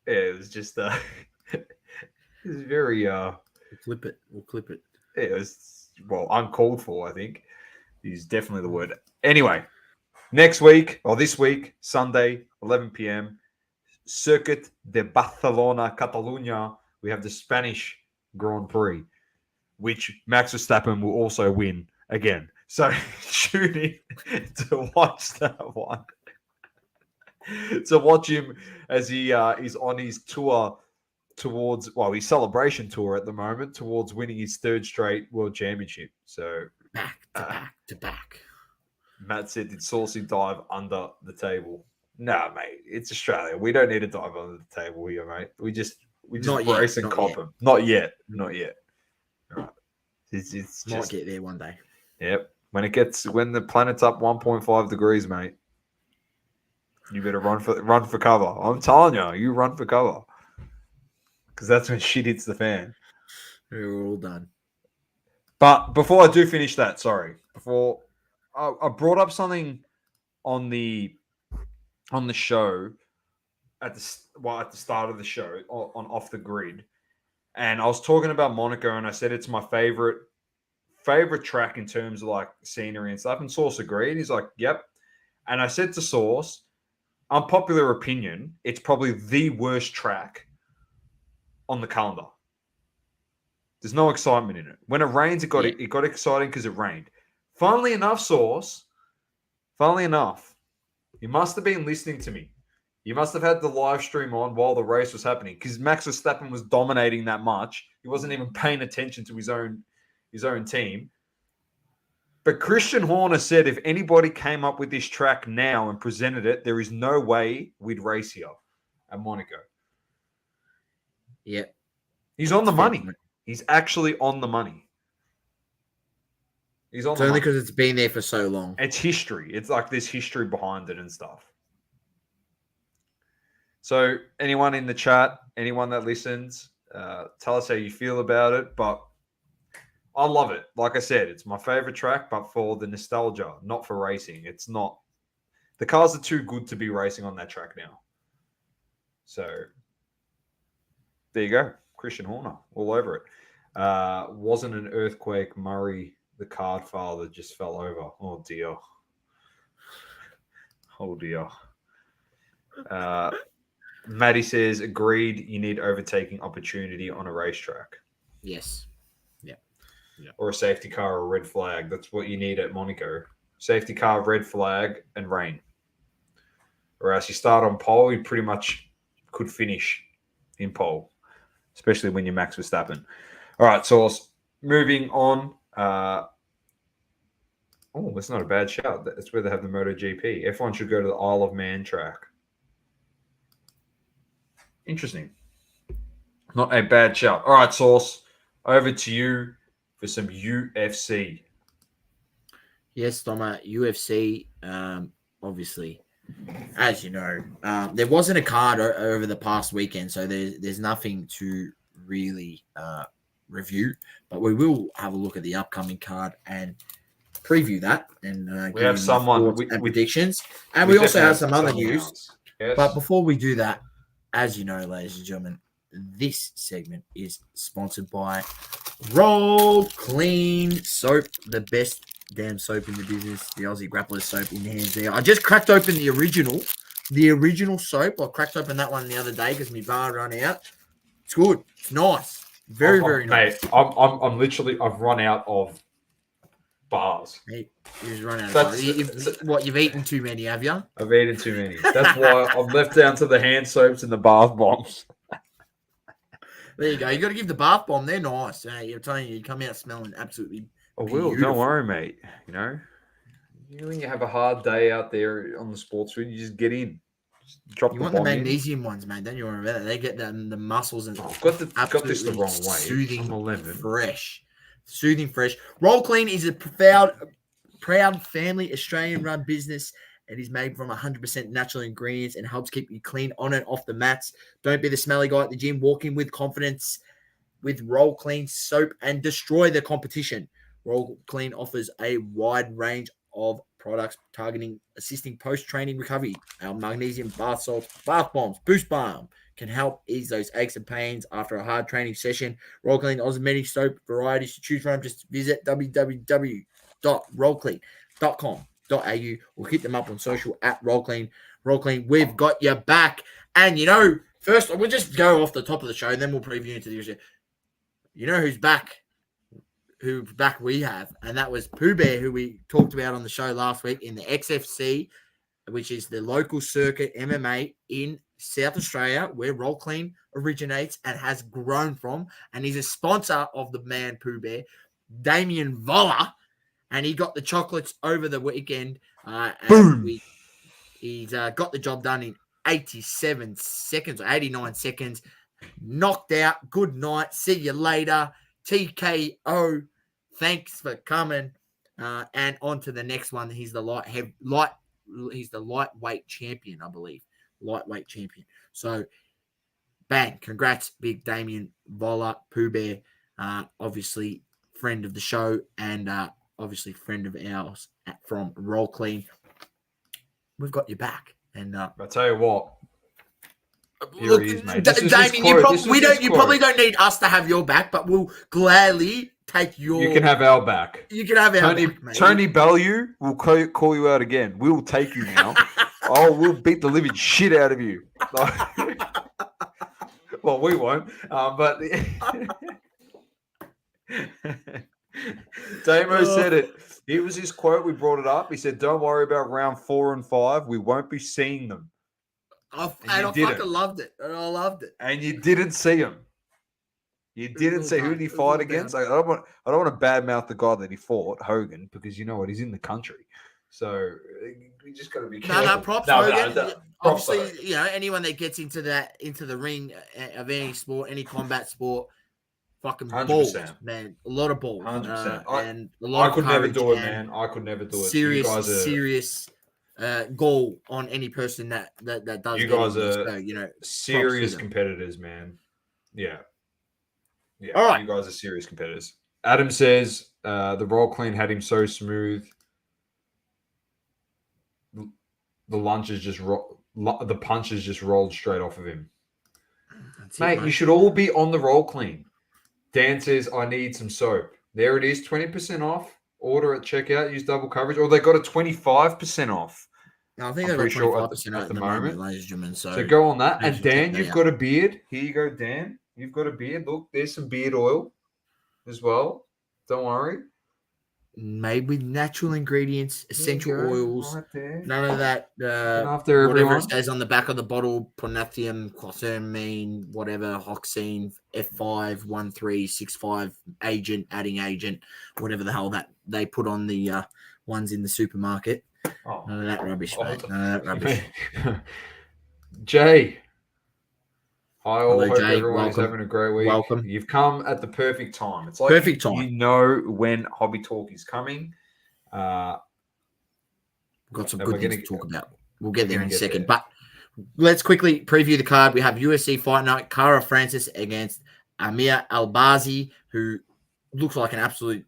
Yeah, it was just it was very We'll clip it. Yeah, it was uncalled for, I think. Is definitely the word. Anyway, this week, Sunday, 11 p.m., Circuit de Barcelona, Catalunya, we have the Spanish Grand Prix, which Max Verstappen will also win again. So tune in to watch that one. To watch him as he is on his tour towards, his celebration tour at the moment, towards winning his third straight world championship. So back to back. Matt said, did Saucy dive under the table? No, mate. It's Australia. We don't need to dive under the table here, mate. We just brace and cop him. Not yet. All right. It's might get there one day. Yep. When the planet's up 1.5 degrees, mate, you better run for cover. I'm telling you, you run for cover. Because that's when shit hits the fan. We're all done. But before I do finish that, before I brought up something on the show at the start of the show on Off the Grid, and I was talking about Monaco, and I said it's my favorite track in terms of like scenery and stuff. And Sauce agreed. He's like, "Yep." And I said to Sauce, unpopular opinion, it's probably the worst track on the calendar. There's no excitement in it. When it rains, it got exciting because it rained. Funnily enough, Sauce, you must have been listening to me. You must have had the live stream on while the race was happening, because Max Verstappen was dominating that much. He wasn't even paying attention to his own team. But Christian Horner said if anybody came up with this track now and presented it, there is no way we'd race here at Monaco. Yeah. He's on the money. He's actually on the money. It's only because it's been there for so long. It's history. It's like there's history behind it and stuff. So anyone in the chat, anyone that listens, tell us how you feel about it. But I love it. Like I said, it's my favorite track, but for the nostalgia, not for racing. It's not The cars are too good to be racing on that track now. So there you go. Christian Horner all over it. Wasn't an earthquake. Murray, the card father, just fell over. Oh, dear. Oh, dear. Maddie says, agreed, you need overtaking opportunity on a racetrack. Yes. Yeah. Or a safety car or a red flag. That's what you need at Monaco. Safety car, red flag, and rain. Or else you start on pole, you pretty much could finish in pole, especially when you're Max Verstappen. All right, so moving on. That's not a bad shout. That's where they have the MotoGP. F1 should go to the Isle of Man track. Interesting. Not a bad shout. All right, Sauce, over to you for some UFC. Yes, Doma, UFC, obviously, as you know, there wasn't a card over the past weekend, so there's nothing to really review, but we will have a look at the upcoming card and preview that, and we have someone and predictions, and we also have some other news. Yes. But before we do that, as you know, ladies and gentlemen, this segment is sponsored by Roll Clean Soap, the best damn soap in the business, the Aussie Grappler soap in hands there. I just cracked open the original soap. I cracked open that one the other day because my bar ran out. It's good. It's nice. Very nice. Mate, I'm literally, I've run out of bars. Mate, you just run out of bars. You've eaten too many, have you? I've eaten too many. That's why I'm left down to the hand soaps and the bath bombs. There you go. You got to give the bath bomb. They're nice. I'm telling you, you come out smelling absolutely beautiful. Don't worry, mate. You know, when you have a hard day out there on the sports field, you just get in. Just drop you the want the bomb magnesium ones, man. Don't you worry about it. They get the muscles and got this the wrong way. Soothing, fresh. Roll Clean is a proud family Australian-run business. It is made from 100% natural ingredients and helps keep you clean on and off the mats. Don't be the smelly guy at the gym. Walk in with confidence with Roll Clean soap and destroy the competition. Roll Clean offers a wide range of products targeting assisting post-training recovery. Our magnesium bath salts, bath bombs, boost balm can help ease those aches and pains after a hard training session. Roll Clean offers many soap varieties to choose from. Just visit www.rollclean.com.au or hit them up on social at Roll Clean. Roll Clean, we've got your back. And you know, first we'll just go off the top of the show, then we'll preview into the show. You know who's back? Who back we have, and that was Pooh Bear, who we talked about on the show last week in the XFC, which is the local circuit MMA in South Australia, where Roll Clean originates and has grown from, and he's a sponsor of the man Pooh Bear, Damien Voller. And he got the chocolates over the weekend. Boom! He's got the job done in 87 seconds or 89 seconds. Knocked out. Good night. See you later. TKO. Thanks for coming. And on to the next one. He's the lightweight champion, I believe. Lightweight champion. So, bang. Congrats, big Damien Voller, Pooh Bear. Obviously, friend of the show and obviously friend of ours from Roll Clean. We've got your back. And I tell you what. Look, Damien, you probably don't need us to have your back, but we'll gladly take your. You can have our back. You can have our back, mate. Tony Bellew will call you out again. We'll take you now. We'll beat the living shit out of you. Well, we won't, but Damo said it. It was his quote. We brought it up. He said, "Don't worry about round 4 and 5. We won't be seeing them." I fucking loved it. I loved it. And you didn't see him. You didn't see who did he fight against. Like, I don't want to badmouth the guy that he fought, Hogan, because you know what, he's in the country. So you just got to be careful. No, props Hogan. Obviously, you know, anyone that gets into the ring of any sport, any combat sport, fucking 100%. balls, man. A lot of balls. 100%. And a lot I could never do it, man. I could never do it. Serious goal on any person that does. You guys are, so, serious competitors, man. Yeah. All right. You guys are serious competitors. Adam says the Roll Clean had him so smooth. the punches just rolled straight off of him. Mate, you should all be on the roll clean. Dan says, I need some soap. There it is, 20% off. Order at checkout, use double coverage. Or they got a 25% off. No, I think they've got 25% at the moment, ladies and gentlemen. So go on that. And Dan, you've got a beard. Here you go, Dan. You've got a beard. Look, there's some beard oil as well. Don't worry. Made with natural ingredients, essential oils, right, none of that. After whatever everyone. It says on the back of the bottle: pronatheum, closamine, whatever, hoxine, F51365 agent, adding agent, whatever the hell that they put on the ones in the supermarket. Oh, none of that rubbish, mate. None of that rubbish. Jay. I Hello, hope Jay. everyone is having a great week. Welcome. You've come at the perfect time. It's like perfect time. You know when Hobby Talk is coming. We've got some good things to talk about. We'll get there in a second. But let's quickly preview the card. We have UFC Fight Night, Cara Francis against Amir Albazi, who looks like an absolute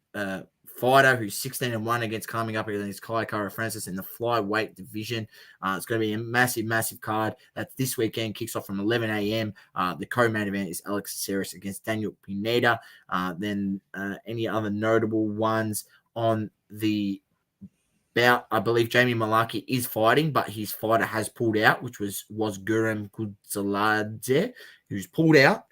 fighter, who's 16-1 against coming up against Cara Francis in the flyweight division. It's going to be a massive, massive card. That's this weekend. Kicks off from 11 a.m. The co-main event is Alex Caceres against Daniel Pineda. Then any other notable ones on the bout, I believe Jamie Malaki is fighting, but his fighter has pulled out, which was Gurem Kudzaladze, who's pulled out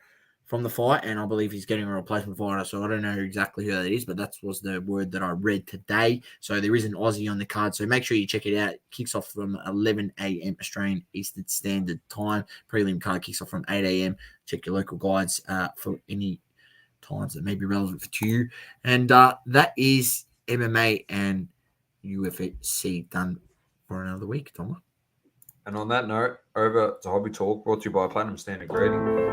from the fight, and I believe he's getting a replacement fighter. So I don't know exactly who that is, but that was the word that I read today. So there is an Aussie on the card. So make sure you check it out. It kicks off from 11 a.m. Australian Eastern Standard Time. Prelim card kicks off from 8 a.m. Check your local guides for any times that may be relevant to you. And that is MMA and UFC done for another week, Thomas. And on that note, over to Hobby Talk, brought to you by Platinum Standard Grading.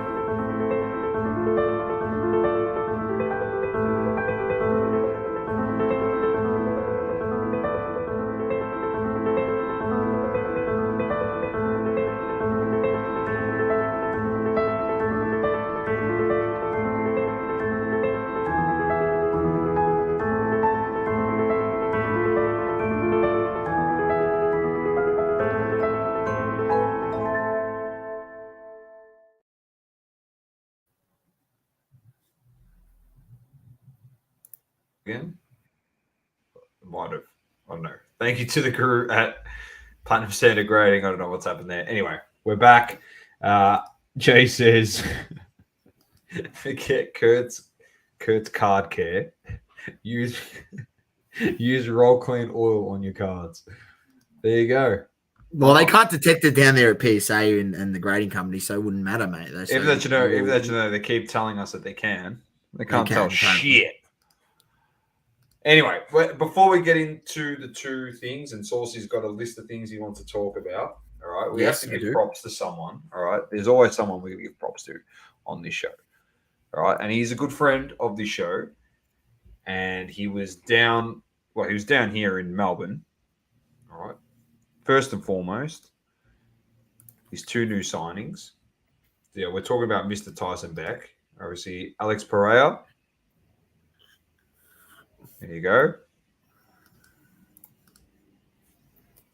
Again, might have. I don't know. Thank you to the crew at Platinum Standard Grading. I don't know what's happened there. Anyway, we're back. Jay says, forget Kurt's card care. Use roll clean oil on your cards. There you go. Well, they can't detect it down there at PSA and the grading company, so it wouldn't matter, mate. Even that you know, they keep telling us that they can. They can't tell shit. Anyway, before we get into the two things, and Saucy's got a list of things he wants to talk about, all right? We have to give props to someone, all right? There's always someone we give props to on this show, all right? And he's a good friend of this show, and he was down here in Melbourne, all right? First and foremost, his two new signings. Yeah, we're talking about Mr. Tyson Beck, obviously Alex Pereira. There you go.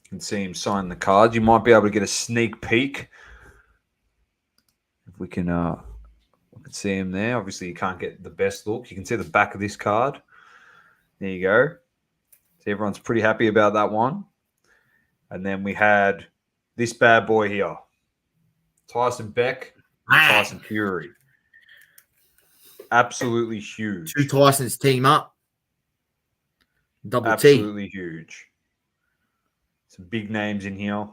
You can see him sign the cards. You might be able to get a sneak peek. If we can see him there. Obviously, you can't get the best look. You can see the back of this card. There you go. So everyone's pretty happy about that one. And then we had this bad boy here. Tyson Beck, Tyson Fury. Absolutely huge. Two Tysons team up. Double Absolutely huge. Some big names in here.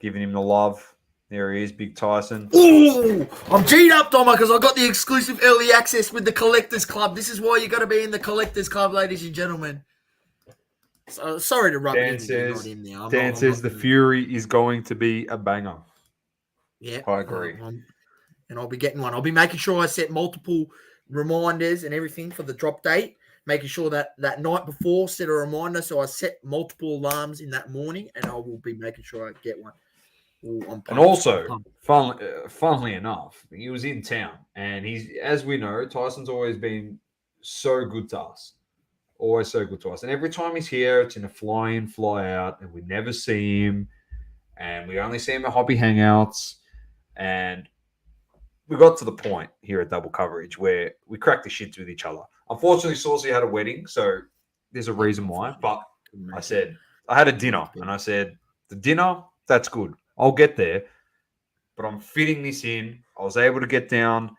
Giving him the love. There he is, Big Tyson. Ooh, I'm G'd up, Doma, because I got the exclusive early access with the Collectors Club. This is why you got to be in the Collectors Club, ladies and gentlemen. So, sorry to rub Dan it says, in there. Dan says the Fury is going to be a banger. Yeah. I agree. And I'll be getting one. I'll be making sure I set multiple reminders and everything for the drop date. Making sure that night before, set a reminder. So I set multiple alarms in that morning, and I will be making sure I get one. Ooh, and also, funnily enough, he was in town, and as we know, Tyson's always been so good to us. Always so good to us. And every time he's here, it's in a fly in, fly out, and we never see him. And we only see him at hobby hangouts. And we got to the point here at Double Coverage where we cracked the shits with each other. Unfortunately, Saucy had a wedding, so there's a reason why. But I said, I had a dinner, and I said, the dinner, that's good. I'll get there. But I'm fitting this in. I was able to get down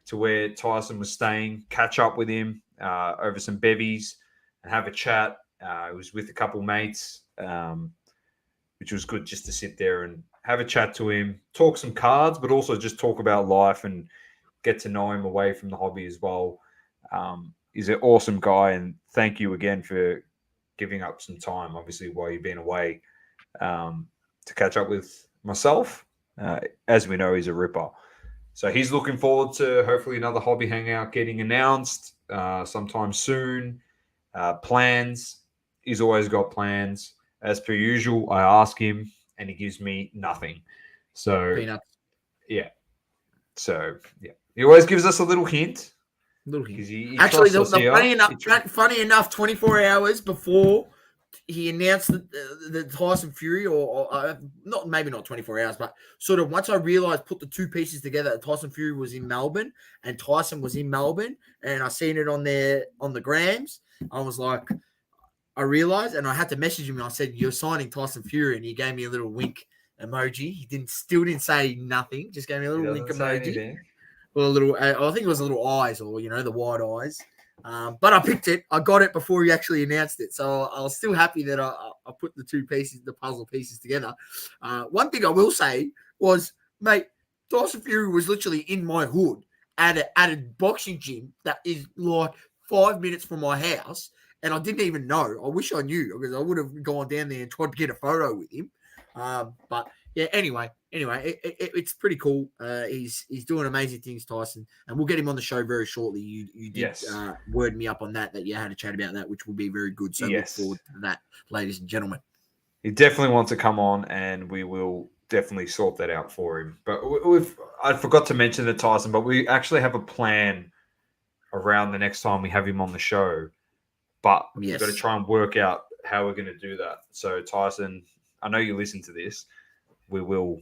to where Tyson was staying, catch up with him over some bevies and have a chat. I was with a couple mates, which was good just to sit there and have a chat to him, talk some cards, but also just talk about life and get to know him away from the hobby as well. He's an awesome guy, and thank you again for giving up some time, obviously, while you've been away to catch up with myself. As we know, he's a ripper. So he's looking forward to hopefully another hobby hangout getting announced sometime soon. Plans. He's always got plans. As per usual, I ask him and he gives me nothing. So, peanuts. Yeah. So, yeah. He always gives us a little hint. He Actually, funny enough, 24 hours before he announced the Tyson Fury, or maybe not 24 hours, but sort of once I realized, put the two pieces together, that Tyson Fury was in Melbourne and Tyson was in Melbourne, and I seen it on the grams, I was like, I realized, and I had to message him. And I said, "You're signing Tyson Fury," and he gave me a little wink emoji. He still didn't say nothing, just gave me a little wink emoji. Well, a little, I think it was a little eyes, or the wide eyes. But I picked it. I got it before he actually announced it. So I was still happy that I put the puzzle pieces together. One thing I will say was, mate, Tyson Fury was literally in my hood at a boxing gym that is like 5 minutes from my house. And I didn't even know. I wish I knew, because I would have gone down there and tried to get a photo with him. But yeah, anyway, it's pretty cool. He's doing amazing things, Tyson, and we'll get him on the show very shortly. You did word me up on that you had a chat about that, which will be very good. So look forward to that, ladies and gentlemen. He definitely wants to come on, and we will definitely sort that out for him. But I forgot to mention that, Tyson, but we actually have a plan around the next time we have him on the show. But we've got to try and work out how we're going to do that. So, Tyson, I know you listen to this. We will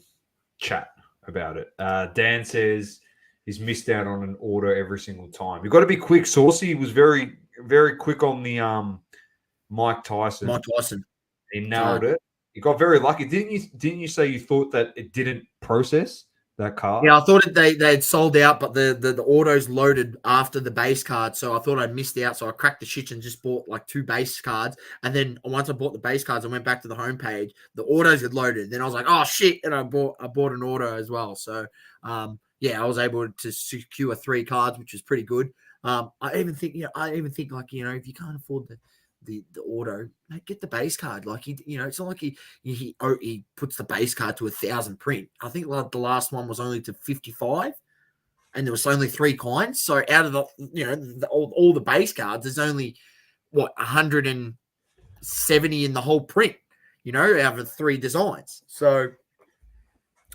chat about it. Dan says he's missed out on an order every single time. You've got to be quick. Saucy was very, very quick on the Mike Tyson. He nailed it. You got very lucky. Didn't you say you thought that it didn't process that card? Yeah, I thought they had sold out, but the autos loaded after the base card, so I thought I'd missed out. So I cracked the shit and just bought like 2 base cards, and then once I bought the base cards, I went back to the homepage. The autos had loaded. Then I was like, oh shit, and I bought an auto as well. So I was able to secure 3 cards, which was pretty good. I even think like, if you can't afford the auto, get the base card. Like it's not like he puts the base card to 1,000 print. I think like the last one was only to 55, and there was only 3 coins. So out of all the base cards, there's only 170 in the whole print. Out of 3 designs. So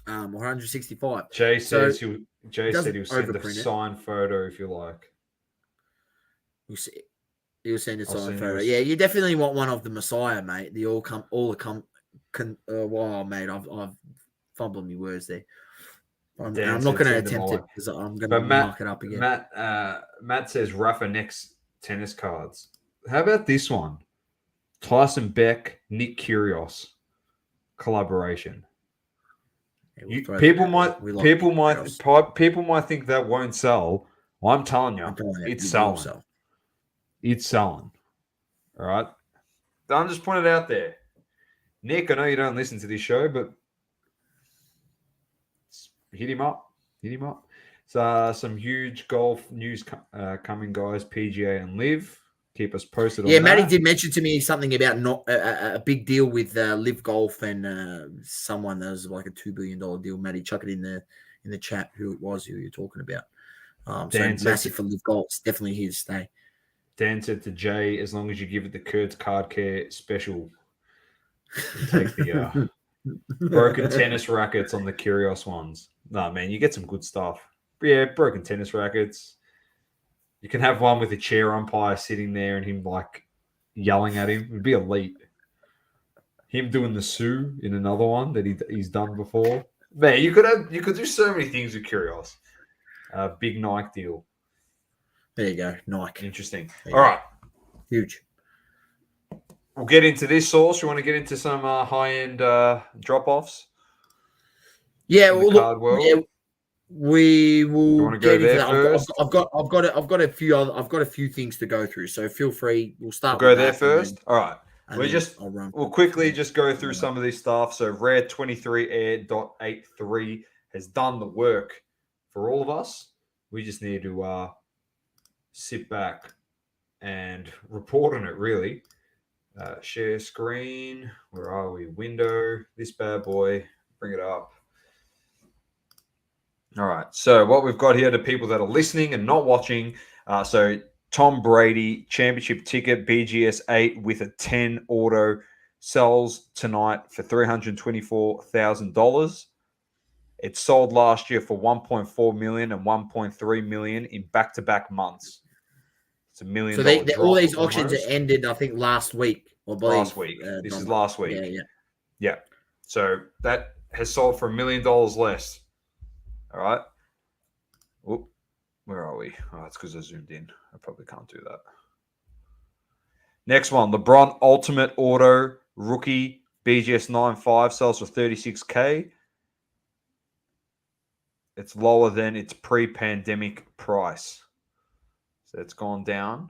165. Jay said he'll send a signed photo if you like. We'll see. You'll send a signed photo. Yeah, you definitely want one of the Messiah, mate. Wow, mate, I've fumbled my words there. I'm not going to attempt it, because I'm going to mark it up again. Matt says Rafa next tennis cards. How about this one? Tyson Beck, Nick Kyrgios collaboration. Yeah, people might think that won't sell. Well, I'm telling you, it's selling. It's selling. All right. I'm just putting it out there. Nick, I know you don't listen to this show, but hit him up. So some huge golf news coming, guys. PGA and Live. Keep us posted on that. Yeah, Matty did mention to me something about not a big deal with Live Golf and someone that was like a $2 billion deal. Matty, chuck it in the chat who you're talking about. So massive for Live Golf. It's definitely here to stay. Dan said to Jay, as long as you give it the Kurt's Card Care special, take the broken tennis rackets on the Kyrgios ones. No, man, you get some good stuff. But yeah, broken tennis rackets. You can have one with a chair umpire sitting there and him like yelling at him. It'd be elite. Him doing the Sue in another one that he's done before. Man, you could do so many things with Kyrgios. Big Nike deal. There you go, Nike. Interesting. All right. Huge. We'll get into this source. You want to get into some high-end drop-offs? Yeah, well, look, yeah, we will. You want to go there first? I've got a few things to go through. So feel free. We'll start. We'll go there first. All right. We'll quickly just go through some of this stuff. So Rare 23 Air.83 has done the work for all of us. We just need to sit back and report on it, really. Share screen. Where are we? Window. This bad boy. Bring it up. All right. So what we've got here to people that are listening and not watching. So Tom Brady championship ticket BGS 8 with a 10 auto sells tonight for $324,000. It sold last year for $1.4 million and $1.3 million in back-to-back months. It's $1 million. So all these auctions ended, I think, last week. Last week. This is last week. Yeah. So that has sold for $1 million less. All right. Whoop. Where are we? Oh, it's because I zoomed in. I probably can't do that. Next one, LeBron Ultimate Auto Rookie BGS 9.5 sells for $36K. It's lower than its pre-pandemic price. So it's gone down.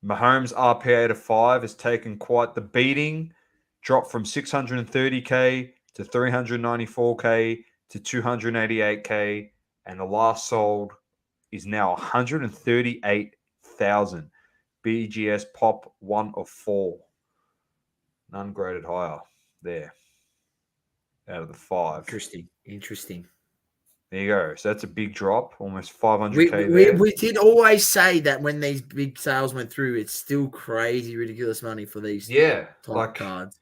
Mahomes RPA to 5 has taken quite the beating. Dropped from $630K to $394K to $288K. And the last sold is now $138,000. BGS Pop 1 of 4. None graded higher there. Out of the 5. Interesting. There you go. So that's a big drop. Almost $500K we did always say that when these big sales went through, it's still crazy, ridiculous money for these type cards.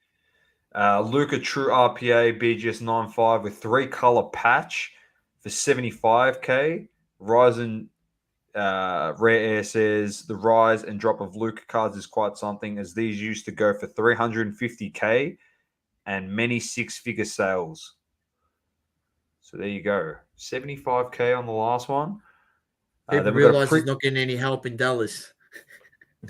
Luka True RPA BGS 9.5 with 3-color patch for $75K. Ryzen Rare Air says the rise and drop of Luka cards is quite something, as these used to go for $350K and many 6-figure sales. So there you go. $75K on the last one. People realize he's not getting any help in Dallas.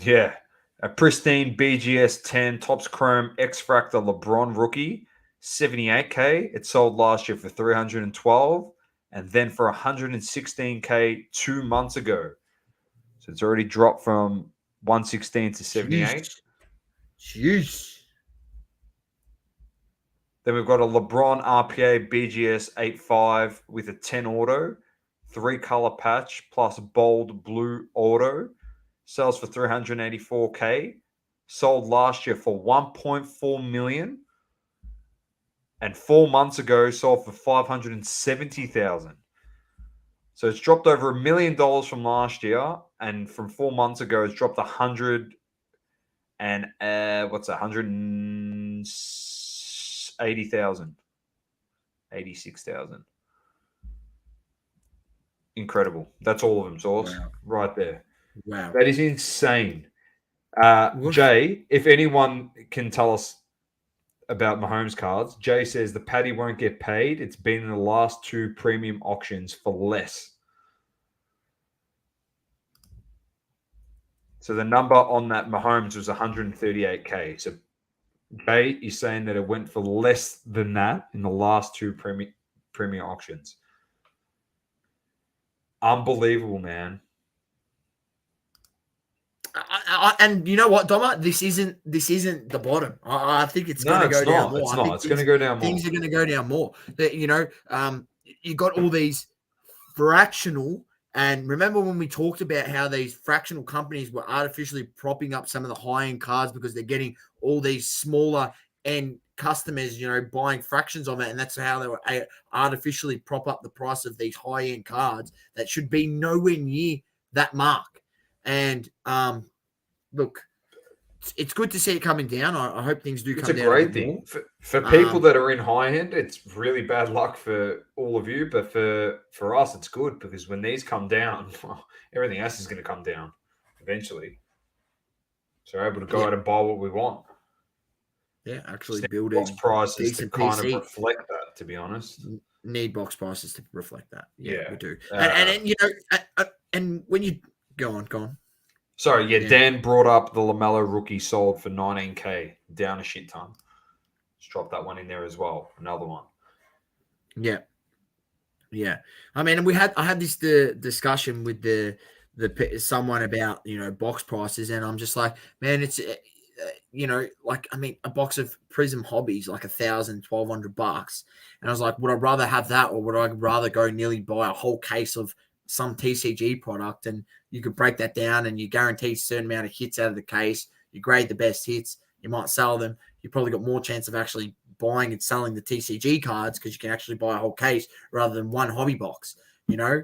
Yeah. A pristine BGS 10 Topps Chrome X-Fractor LeBron rookie, $78K. It sold last year for $312, and then for $116K 2 months ago. So it's already dropped from $116 to $78. Jeez. Then we've got a LeBron RPA BGS 8.5 with a 10 auto, 3-color patch plus bold blue auto. Sells for $384K. Sold last year for $1.4 million. And 4 months ago sold for $570,000. So it's dropped over $1 million from last year. And from 4 months ago, it's dropped 100 and what's that? 180,000. 86,000. Incredible. That's all of them, Source. Wow. Right there. Wow. That is insane. Jay, if anyone can tell us about Mahomes cards, Jay says the Paddy won't get paid. It's been in the last 2 premium auctions for less. So the number on that Mahomes was 138K. So Jay is saying that it went for less than that in the last 2 premium auctions. Unbelievable, man. And you know what, Doma? This isn't the bottom. I think it's going to go down more. It's not. It's going to go down more. Things are going to go down more. That you got all these fractional. And remember when we talked about how these fractional companies were artificially propping up some of the high-end cards because they're getting all these smaller end customers, buying fractions of it, and that's how they were artificially prop up the price of these high-end cards that should be nowhere near that mark. And look, it's good to see it coming down. I hope things do come down. It's a great thing. For people that are in high end, it's really bad luck for all of you. But for us, it's good because when these come down, everything else is going to come down eventually. So we're able to go out and buy what we want. Yeah, actually build a box prices to kind PC. of reflect that, to be honest. Need box prices to reflect that. Yeah. We do. And when you go on. Sorry, Dan brought up the LaMelo rookie sold for $19K, down a shit ton. Just drop that one in there as well. Another one. Yeah. I mean, I had this discussion with the someone about box prices, and I'm just like, man, it's like, I mean, a box of Prism Hobbies like $1,000-$1,200, and I was like, would I rather have that, or would I rather go nearly buy a whole case of some TCG product, and you could break that down and you guarantee a certain amount of hits out of the case, you grade the best hits, you might sell them, you probably got more chance of actually buying and selling the TCG cards because you can actually buy a whole case rather than one hobby box. I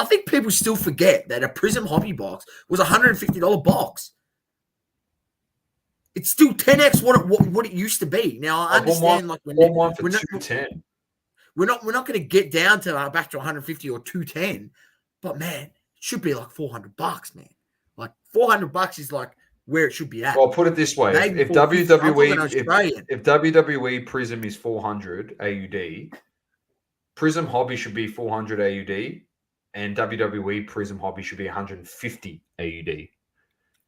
think people still forget that a Prism hobby box was a $150 box. It's still 10x what it used to be. Now I understand, like, we're not $210. We're not going to get down to back to 150 or 210, but man, it should be like $400, man. Like $400 is like where it should be at. Well, I'll put it this way: if WWE Prism is 400 AUD, Prism Hobby should be 400 AUD, and WWE Prism Hobby should be 150 AUD.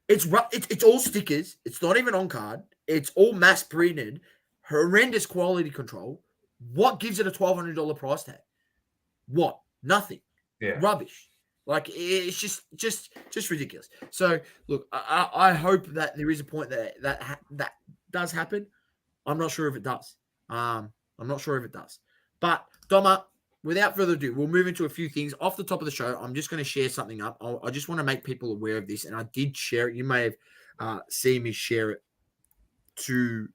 It's all stickers. It's not even on card. It's all mass printed, horrendous quality control. What gives it a $1,200 price tag? What? Nothing. Yeah. Rubbish. Like, it's just ridiculous. So look, I hope that there is a point that does happen. I'm not sure if it does. But Doma, without further ado, we'll move into a few things off the top of the show. I'm just going to share something up. I just want to make people aware of this, and I did share it. You may have seen me share it to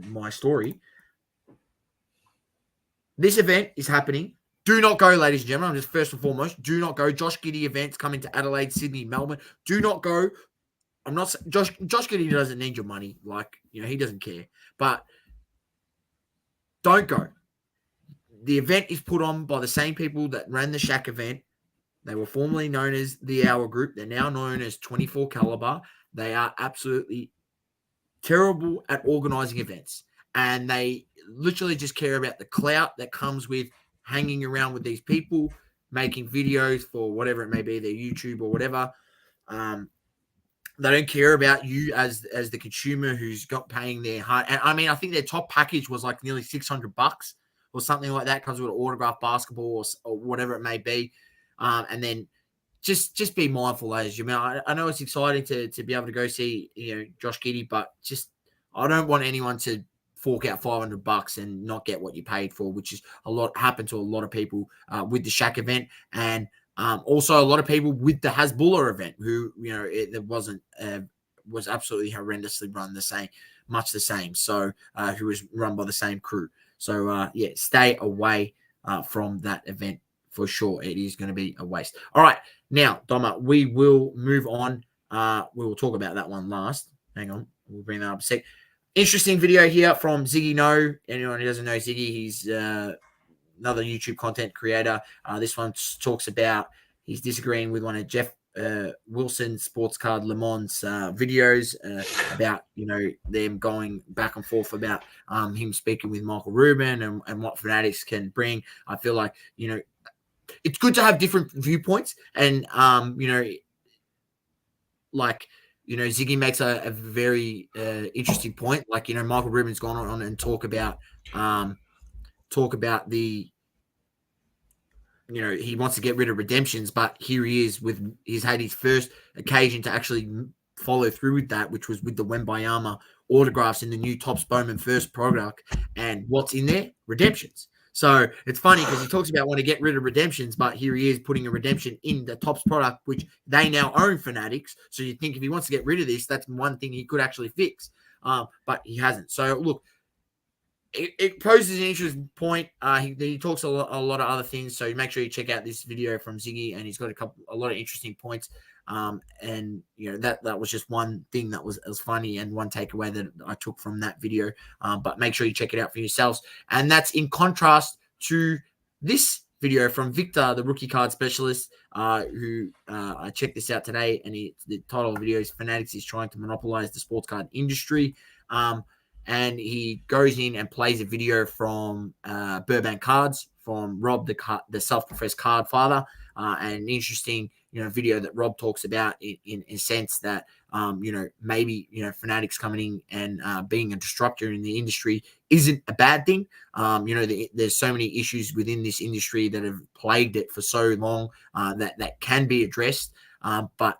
my story. This event is happening. Do not go, ladies and gentlemen. I'm just first and foremost, do not go. Josh Giddey events coming to Adelaide, Sydney, Melbourne. Do not go. I'm not Josh Giddey doesn't need your money. Like, he doesn't care. But don't go. The event is put on by the same people that ran the Shack event. They were formerly known as the Hour Group. They're now known as 24 Caliber. They are absolutely terrible at organizing events. And they literally just care about the clout that comes with hanging around with these people, making videos for whatever it may be, their YouTube or whatever. They don't care about you as the consumer who's got paying their heart. And I mean, I think their top package was like nearly $600 or something like that. Comes with an autographed basketball or whatever it may be. And then just be mindful, ladies. I know it's exciting to be able to go see Josh Giddey, but I don't want anyone to fork out $500 and not get what you paid for, which is happened to a lot of people with the Shack event, and also a lot of people with the Hasbulla event who it was absolutely horrendously run much the same. So who was run by the same crew. So stay away from that event for sure. It is going to be a waste. All right, now Doma, we will move on. We will talk about that one last. Hang on, we'll bring that up a sec. Interesting video here from Ziggy No. Anyone who doesn't know Ziggy, he's another YouTube content creator. This one talks about he's disagreeing with one of Jeff Wilson Sports Card Le Mans videos about them going back and forth about him speaking with Michael Rubin and what Fanatics can bring. I feel like it's good to have different viewpoints, and Ziggy makes a very interesting point. Like, Michael Rubin's gone on and talk about the, he wants to get rid of redemptions, but here he is he's had his first occasion to actually follow through with that, which was with the Wembayama autographs in the new Topps Bowman first product. And what's in there? Redemptions. So it's funny because he talks about wanting to get rid of redemptions, but here he is putting a redemption in the Topps product, which they now own, Fanatics. So you think if he wants to get rid of this, that's one thing he could actually fix. But he hasn't. So look, it poses an interesting point. He talks a lot of other things. So make sure you check out this video from Ziggy, and he's got a lot of interesting points And that was just one thing that was funny and one takeaway that I took from that video. But make sure you check it out for yourselves. And that's in contrast to this video from Victor, the rookie card specialist, who I checked this out today, and the title of the video is "Fanatics is trying to monopolize the sports card industry." And he goes in and plays a video from Burbank Cards from Rob, the self-professed card father, and an interesting video that Rob talks about in a sense that maybe Fanatics coming in and being a disruptor in the industry isn't a bad thing. There's so many issues within this industry that have plagued it for so long that can be addressed, but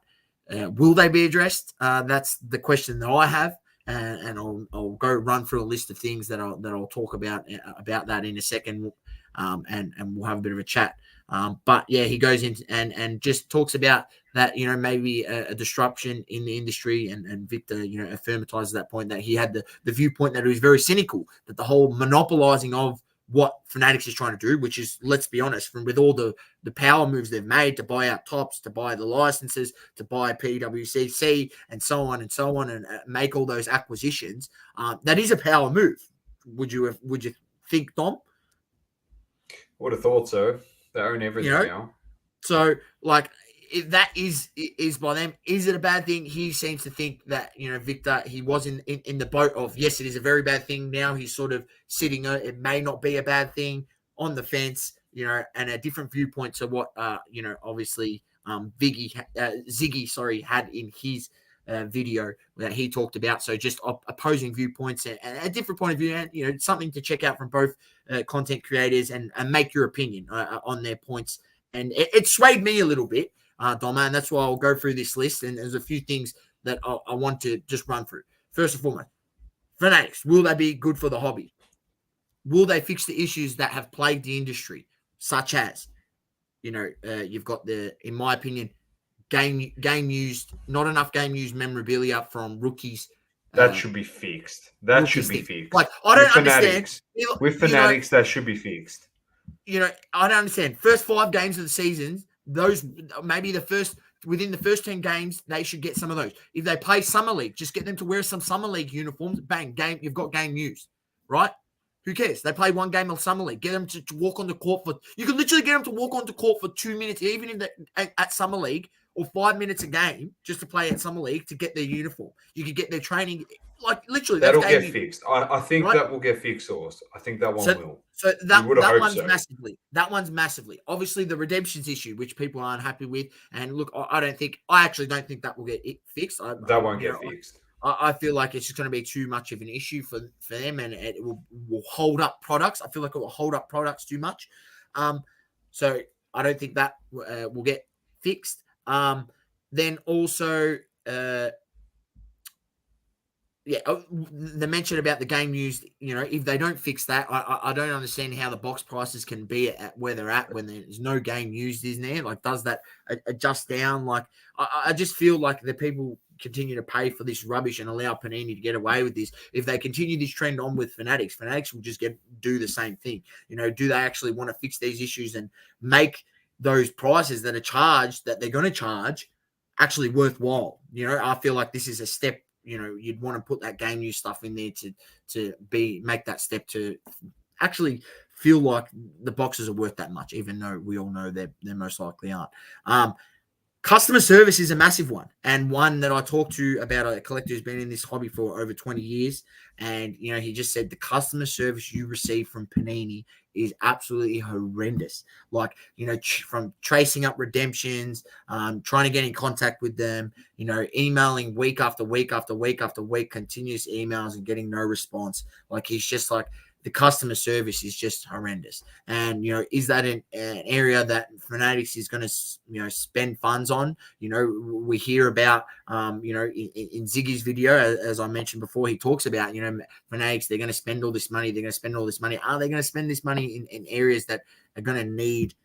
will they be addressed? That's the question that I have. And I'll go run through a list of things that I'll talk about that in a second, and we'll have a bit of a chat. But yeah, he goes in and just talks about that, maybe a disruption in the industry, and Victor, affirmatizes that point, that he had the viewpoint that it was very cynical, that the whole monopolizing of what Fanatics is trying to do, which is, let's be honest, with all the power moves they've made to buy out Tops, to buy the licenses, to buy PWCC, and so on, and make all those acquisitions, that is a power move. Would you think, Dom? Would have thought so. They own everything now. So, if that is by them, is it a bad thing? He seems to think that, Victor, he was in the boat of, yes, it is a very bad thing. Now he's sort of sitting, it may not be a bad thing, on the fence, and a different viewpoint to what, obviously Ziggy, had in his video that he talked about. So just opposing viewpoints and a different point of view, and, something to check out from both content creators and make your opinion on their points. And it swayed me a little bit, Doma, and that's why I'll go through this list. And there's a few things that I want to just run through. First and foremost, Fanatics, will they be good for the hobby? Will they fix the issues that have plagued the industry, such as, you've got in my opinion, game used, not enough game used memorabilia from rookies. That should be fixed. That should be fixed. I don't understand. With Fanatics, that should be fixed. I don't understand. First 5 games of the season, those maybe within the first 10 games, they should get some of those. If they play Summer League, just get them to wear some Summer League uniforms. Bang, game. You've got game used, right? Who cares? They play one game of Summer League. Get them to walk on the court you can literally get them to walk on the court for 2 minutes, even in at Summer League, or 5 minutes a game just to play at Summer League to get their uniform. You could get their training, literally. That'll get fixed. I think that will get fixed, Horst. I think that one will. So that one's massively. That one's massively. Obviously, the redemptions issue, which people aren't happy with, and look, I actually don't think that will get fixed. That won't get fixed. I feel like it's just going to be too much of an issue for them, and it will hold up products. I feel like it will hold up products too much. So I don't think that will get fixed. Then also, the mention about the game used, if they don't fix that, I don't understand how the box prices can be at where they're at when there's no game used, isn't there? Does that adjust down? I just feel like the people continue to pay for this rubbish and allow Panini to get away with this. If they continue this trend on with Fanatics will just do the same thing. Do they actually want to fix these issues and make those prices that they're going to charge actually worthwhile? I feel like this is a step. You'd want to put that game use stuff in there to make that step to actually feel like the boxes are worth that much, even though we all know they most likely aren't. Customer service is a massive one, and one that I talked to about a collector who's been in this hobby for over 20 years. And, he just said the customer service you receive from Panini is absolutely horrendous. From tracing up redemptions, trying to get in contact with them, emailing week after week after week after week, continuous emails and getting no response. He's just the customer service is just horrendous. And, is that an area that Fanatics is going to, spend funds on? We hear about, in Ziggy's video, as I mentioned before, he talks about, Fanatics, they're going to spend all this money. Are they going to spend this money in areas that are going to need,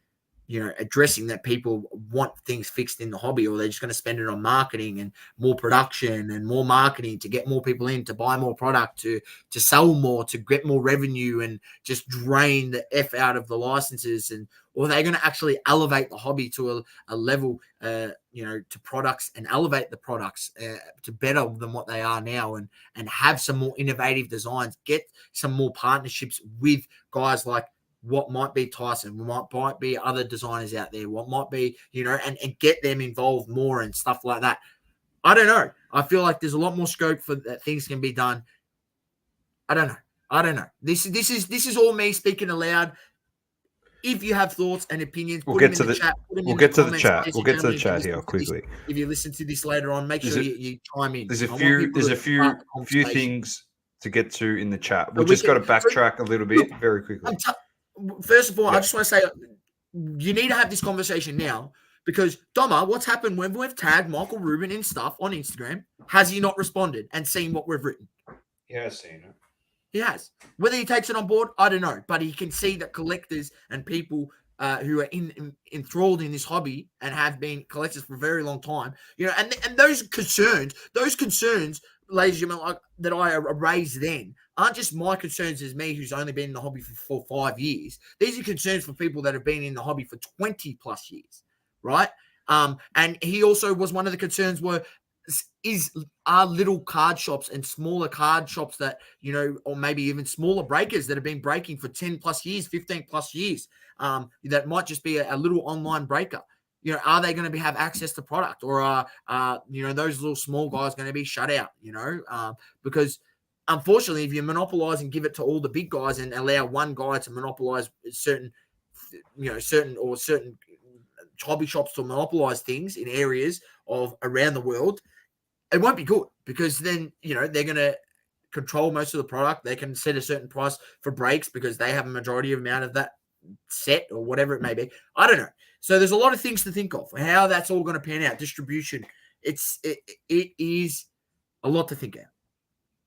addressing that people want things fixed in the hobby, or they're just going to spend it on marketing and more production and more marketing to get more people in, to buy more product, to sell more, to get more revenue and just drain the F out of the licenses, or they're going to actually elevate the hobby to a level, to products, and elevate the products to better than what they are now, and have some more innovative designs, get some more partnerships with guys like what might be Tyson, what might be other designers out there, what might be, and get them involved more and stuff like that. I don't know. I feel like there's a lot more scope for that things can be done. I don't know. This is all me speaking aloud. If you have thoughts and opinions, put them in the chat. We'll get to the chat. We'll get to the chat here quickly. If you listen to this later on, make sure you chime in. There's a few things to get to in the chat. We've just got to backtrack a little bit very quickly. First of all, I just want to say you need to have this conversation now, because Doma, what's happened when we've tagged Michael Rubin and stuff on Instagram? Has he not responded and seen what we've written? He has seen it. He has. Whether he takes it on board, I don't know. But he can see that collectors and people who are enthralled in this hobby and have been collectors for a very long time, and those concerns, ladies and gentlemen, that I raised then, aren't just my concerns as me, who's only been in the hobby for 5 years. These are concerns for people that have been in the hobby for 20 plus years, right? And he also was one of the concerns are little card shops and smaller card shops that, or maybe even smaller breakers that have been breaking for 10 plus years, 15 plus years, that might just be a little online breaker. Are they going to have access to product, or are those little small guys going to be shut out? Because unfortunately, if you monopolize and give it to all the big guys and allow one guy to monopolize certain hobby shops to monopolize things in areas of around the world, it won't be good, because then, they're going to control most of the product. They can set a certain price for breaks because they have a majority amount of that set, or whatever it may be. I don't know. So there's a lot of things to think of, how that's all going to pan out. Distribution, it is a lot to think out.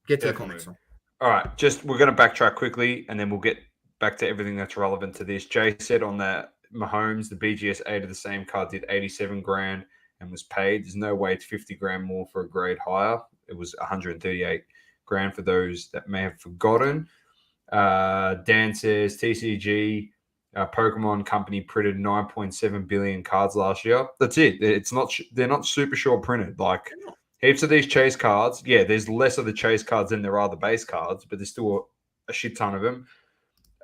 Get to Definitely. The comments. All right, we're going to backtrack quickly, and then we'll get back to everything that's relevant to this. Jay said on the Mahomes, the BGS 8 of the same card did 87 grand and was paid. There's no way it's 50 grand more for a grade higher. It was 138 grand for those that may have forgotten. Dan says TCG Pokemon company printed 9.7 billion cards last year. That's it. They're not super short printed. Like heaps of these chase cards. Yeah, there's less of the chase cards than there are the base cards, but there's still a shit ton of them.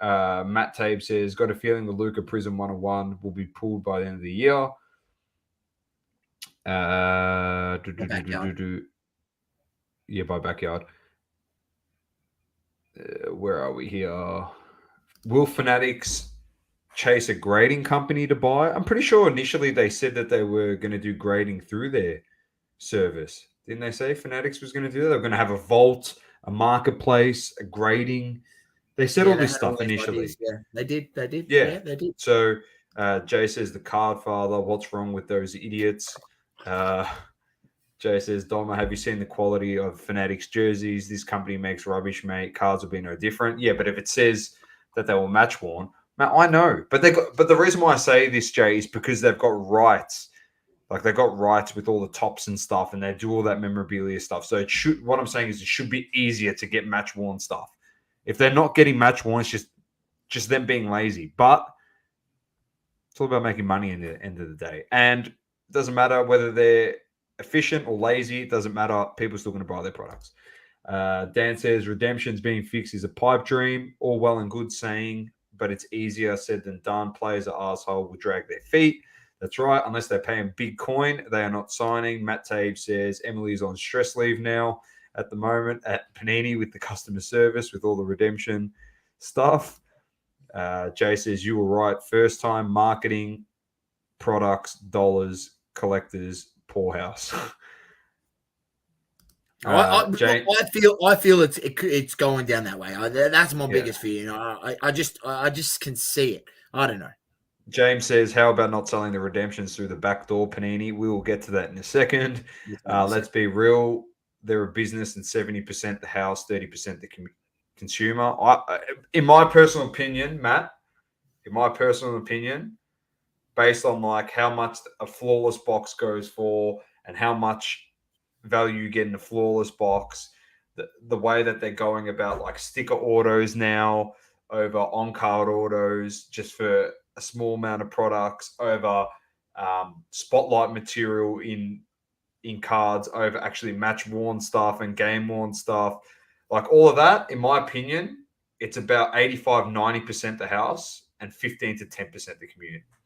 Matt Tabe says, got a feeling the Luca Prism 101 will be pulled by the end of the year. Yeah, by Backyard. Where are we here? Will Fanatics chase a grading company to buy? I'm pretty sure initially they said that they were going to do grading through their service. Didn't they say Fanatics was going to do that? They were going to have a vault, a marketplace, a grading. They said all this stuff initially. Ideas. Yeah, they did. Yeah, they did. So Jay says the card father. What's wrong with those idiots? Jay says, Doma, have you seen the quality of Fanatics jerseys? This company makes rubbish, mate. Cards will be no different. Yeah, but if it says that they were match worn, man, I know. But the reason why I say this, Jay, is because they've got rights. Like they've got rights with all the tops and stuff, and they do all that memorabilia stuff. So what I'm saying is it should be easier to get match worn stuff. If they're not getting match worn, it's just them being lazy. But it's all about making money in the end of the day. And it doesn't matter whether they're efficient or lazy. It doesn't matter. People are still going to buy their products. Dan says, redemptions being fixed is a pipe dream. All well and good saying, but it's easier said than done. Players are asshole, will drag their feet. That's right. Unless they're paying big coin, they are not signing. Matt Tabe says, Emily's on stress leave now at the moment at Panini with the customer service with all the redemption stuff. Jay says, you were right. First time marketing, products, dollars, collectors, poorhouse. I feel it's going down that way. That's my biggest fear. I just can see it. I don't know. James says, how about not selling the redemptions through the back door, Panini? We will get to that in a second. Let's be real. They're a business and 70% the house, 30% the consumer. In my personal opinion, Matt, based on like how much a flawless box goes for and how much value you get in a flawless box. The way that they're going about like sticker autos now over on-card autos just for a small amount of products, over spotlight material in cards, over actually match-worn stuff and game-worn stuff. Like all of that, in my opinion, it's about 85-90% the house and 15 to 10% the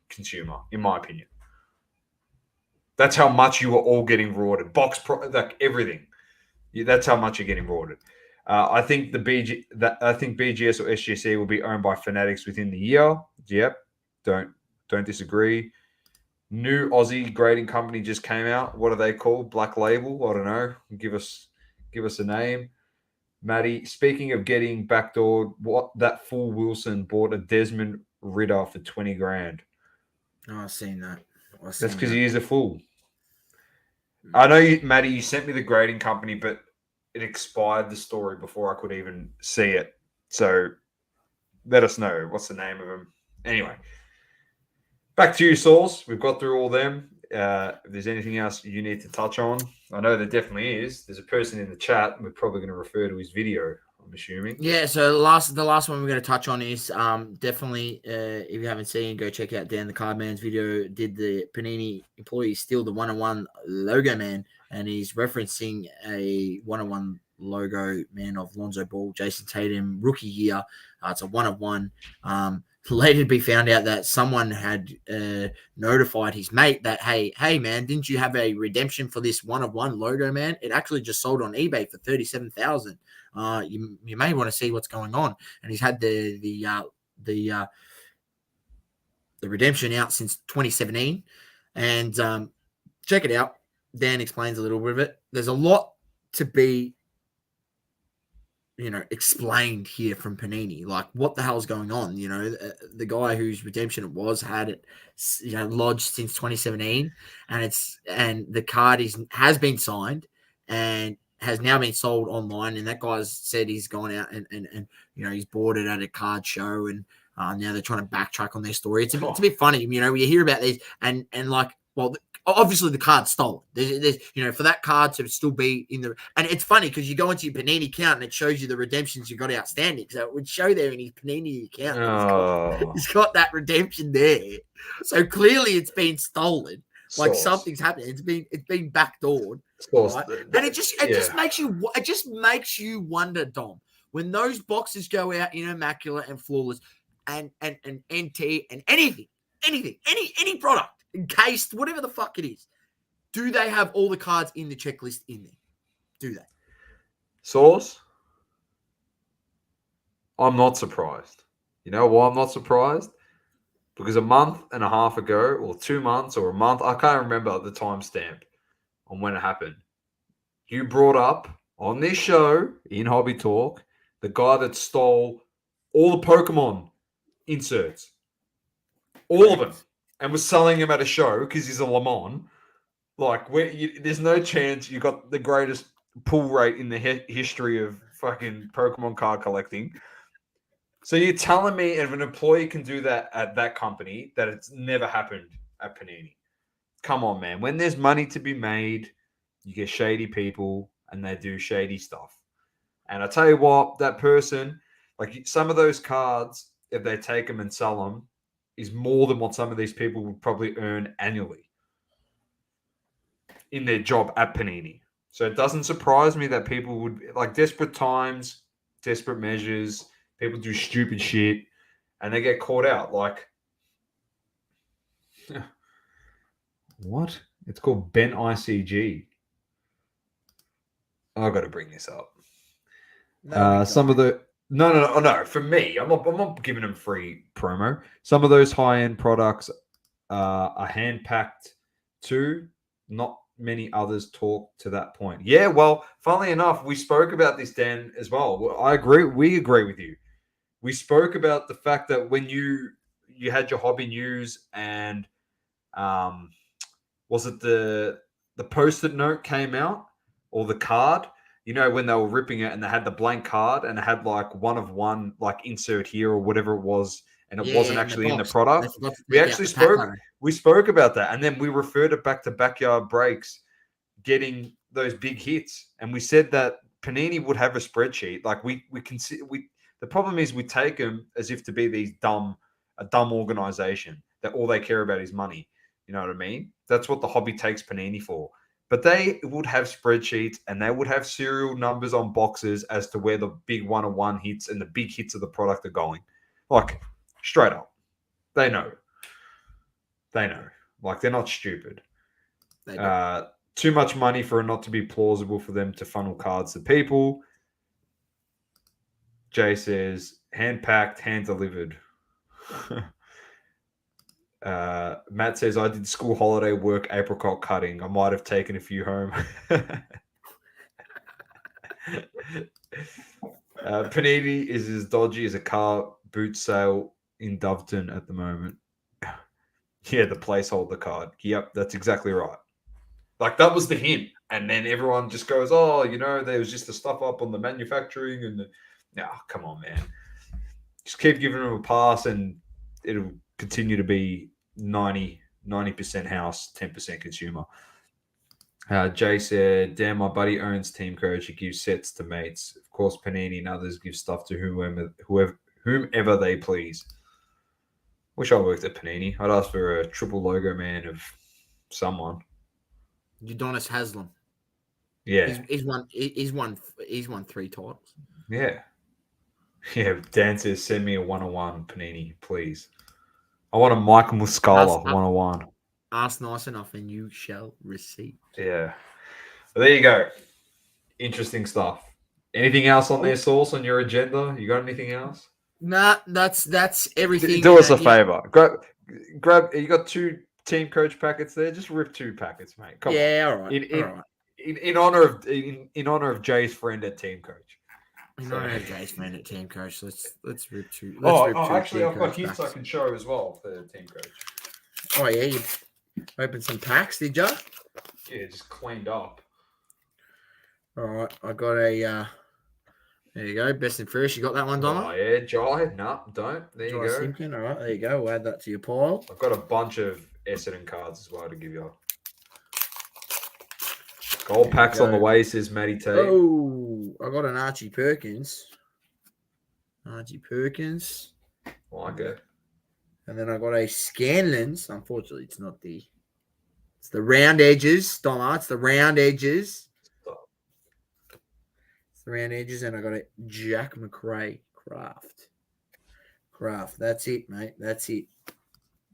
consumer, in my opinion. That's how much you are all getting rewarded. Like everything. That's how much you're getting rewarded. I think BGS or SGC will be owned by Fanatics within the year. Yep, don't disagree. New Aussie grading company just came out. What are they called? Black Label? I don't know. Give us a name. Maddie, speaking of getting backdoored, that fool Wilson bought a Desmond Ritter for 20 grand. Oh, I've seen that. That's because he is a fool. I know, Maddie, you sent me the grading company, but it expired the story before I could even see it. So let us know. What's the name of him? Anyway, back to you, Sauls. We've got through all them. If there's anything else you need to touch on, I know there definitely is. There's a person in the chat. We're probably going to refer to his video, I'm assuming. Yeah, so the last one we're going to touch on is definitely, if you haven't seen, go check out Dan the Cardman's video. Did the Panini employee steal the 1-on-1 logo man? And he's referencing a 1-on-1 logo man of Lonzo Ball, Jason Tatum, rookie year. It's a 1-of-1. Later to be found out that someone had notified his mate that, hey, man, didn't you have a redemption for this 1-of-1 logo man? It actually just sold on eBay for $37,000. You may want to see what's going on. And he's had the redemption out since 2017. And check it out. Dan explains a little bit of it. There's a lot to be, explained here from Panini. Like, what the hell's going on? The guy whose redemption it was had it, lodged since 2017, and the card has been signed and has now been sold online. And that guy's said he's gone out and he's bought it at a card show, and now they're trying to backtrack on their story. It's a bit funny, when you hear about these and like, well, obviously the card's stolen. There's for that card to still be in the, and it's funny because you go into your Panini account and it shows you the redemptions you got outstanding. So it would show there in his Panini account. He's got that redemption there. So clearly it's been stolen. Like something's happened. It's been backdoored. Right? And it just makes you wonder, Dom, when those boxes go out in immaculate and flawless and NT and anything, any product, encased, whatever the fuck it is, do they have all the cards in the checklist in there? Do they? Source? I'm not surprised. You know why I'm not surprised? Because a month and a half ago, or 2 months, or a month, I can't remember the timestamp on when it happened. You brought up on this show in Hobby Talk the guy that stole all the Pokemon inserts, all of them, and was selling them at a show because he's a Le Mans. Like, there's no chance you got the greatest pull rate in the history of fucking Pokemon card collecting. So you're telling me if an employee can do that at that company, that it's never happened at Panini? Come on, man. When there's money to be made, you get shady people and they do shady stuff. And I tell you what, that person, like some of those cards, if they take them and sell them, is more than what some of these people would probably earn annually in their job at Panini. So it doesn't surprise me that people would, like, desperate times, desperate measures, people do stupid shit and they get caught out. Like, what? It's called Ben ICG. I've got to bring this up. Some of the no. For me, I'm not giving them free promo. Some of those high-end products are hand-packed too. Not many others talk to that point. Yeah, well, funnily enough, we spoke about this, Dan, as well. I agree. We agree with you. We spoke about the fact that when you had your hobby news and was it the Post-it note came out or the card? You know, when they were ripping it and they had the blank card and it had like 1-of-1, like insert here or whatever it was, and it wasn't actually in the They product. forgot to We take out actually the pack letter. spoke about that, and then we referred it back to Backyard Breaks getting those big hits, and we said that Panini would have a spreadsheet. Like we consider we. The problem is we take them as if to be a dumb organization that all they care about is money. You know what I mean? That's what the hobby takes Panini for. But they would have spreadsheets and they would have serial numbers on boxes as to where the big 101 hits and the big hits of the product are going. Like, straight up. They know. Like, they're not stupid. Too much money for it not to be plausible for them to funnel cards to people. Jay says, hand-packed, hand-delivered. Matt says, I did school holiday work apricot cutting. I might have taken a few home. Panini is as dodgy as a car boot sale in Doveton at the moment. Yeah, the placeholder card. Yep, that's exactly right. Like, that was the hint. And then everyone just goes, oh, there was just the stuff up on the manufacturing and come on, man. Just keep giving them a pass and it'll continue to be 90% house, 10% consumer. Jay said, damn, my buddy owns Team Coach. He gives sets to mates. Of course, Panini and others give stuff to whomever they please. Wish I worked at Panini. I'd ask for a triple logo man of someone. Udonis Haslam. Yeah. He's won 3 titles. Yeah. Yeah, Dan says, send me a 101 Panini, please. I want a Michael Muscala 101. Ask nice enough and you shall receive. Yeah. Well, there you go. Interesting stuff. Anything else on their source on your agenda? You got anything else? Nah, that's everything. Do us a favor. Grab. You got 2 Team Coach packets there. Just rip 2 packets, mate. Come on. All right. All right. In honor of Jay's friend at Team Coach. Honor of Jay's friend at Team Coach. Let's rip 2. Actually, I've got hints I can show as well for Team Coach. Oh yeah, you opened some packs, did you? Yeah, just cleaned up. All right, I got a. There you go, best and first. You got that one, Donna? Oh yeah, Jai. No, don't. There you go. Simpkin. All right, there you go. We'll add that to your pile. I've got a bunch of Essendon cards as well to give you. Gold packs on the way, says Matty T. Oh, I got an Archie Perkins. Like it. And then I got a Scanlens. Unfortunately, it's not the. It's the round edges, Donna. It's the round edges. It's the round edges, and I got a Jack McRae Craft. That's it, mate. That's it.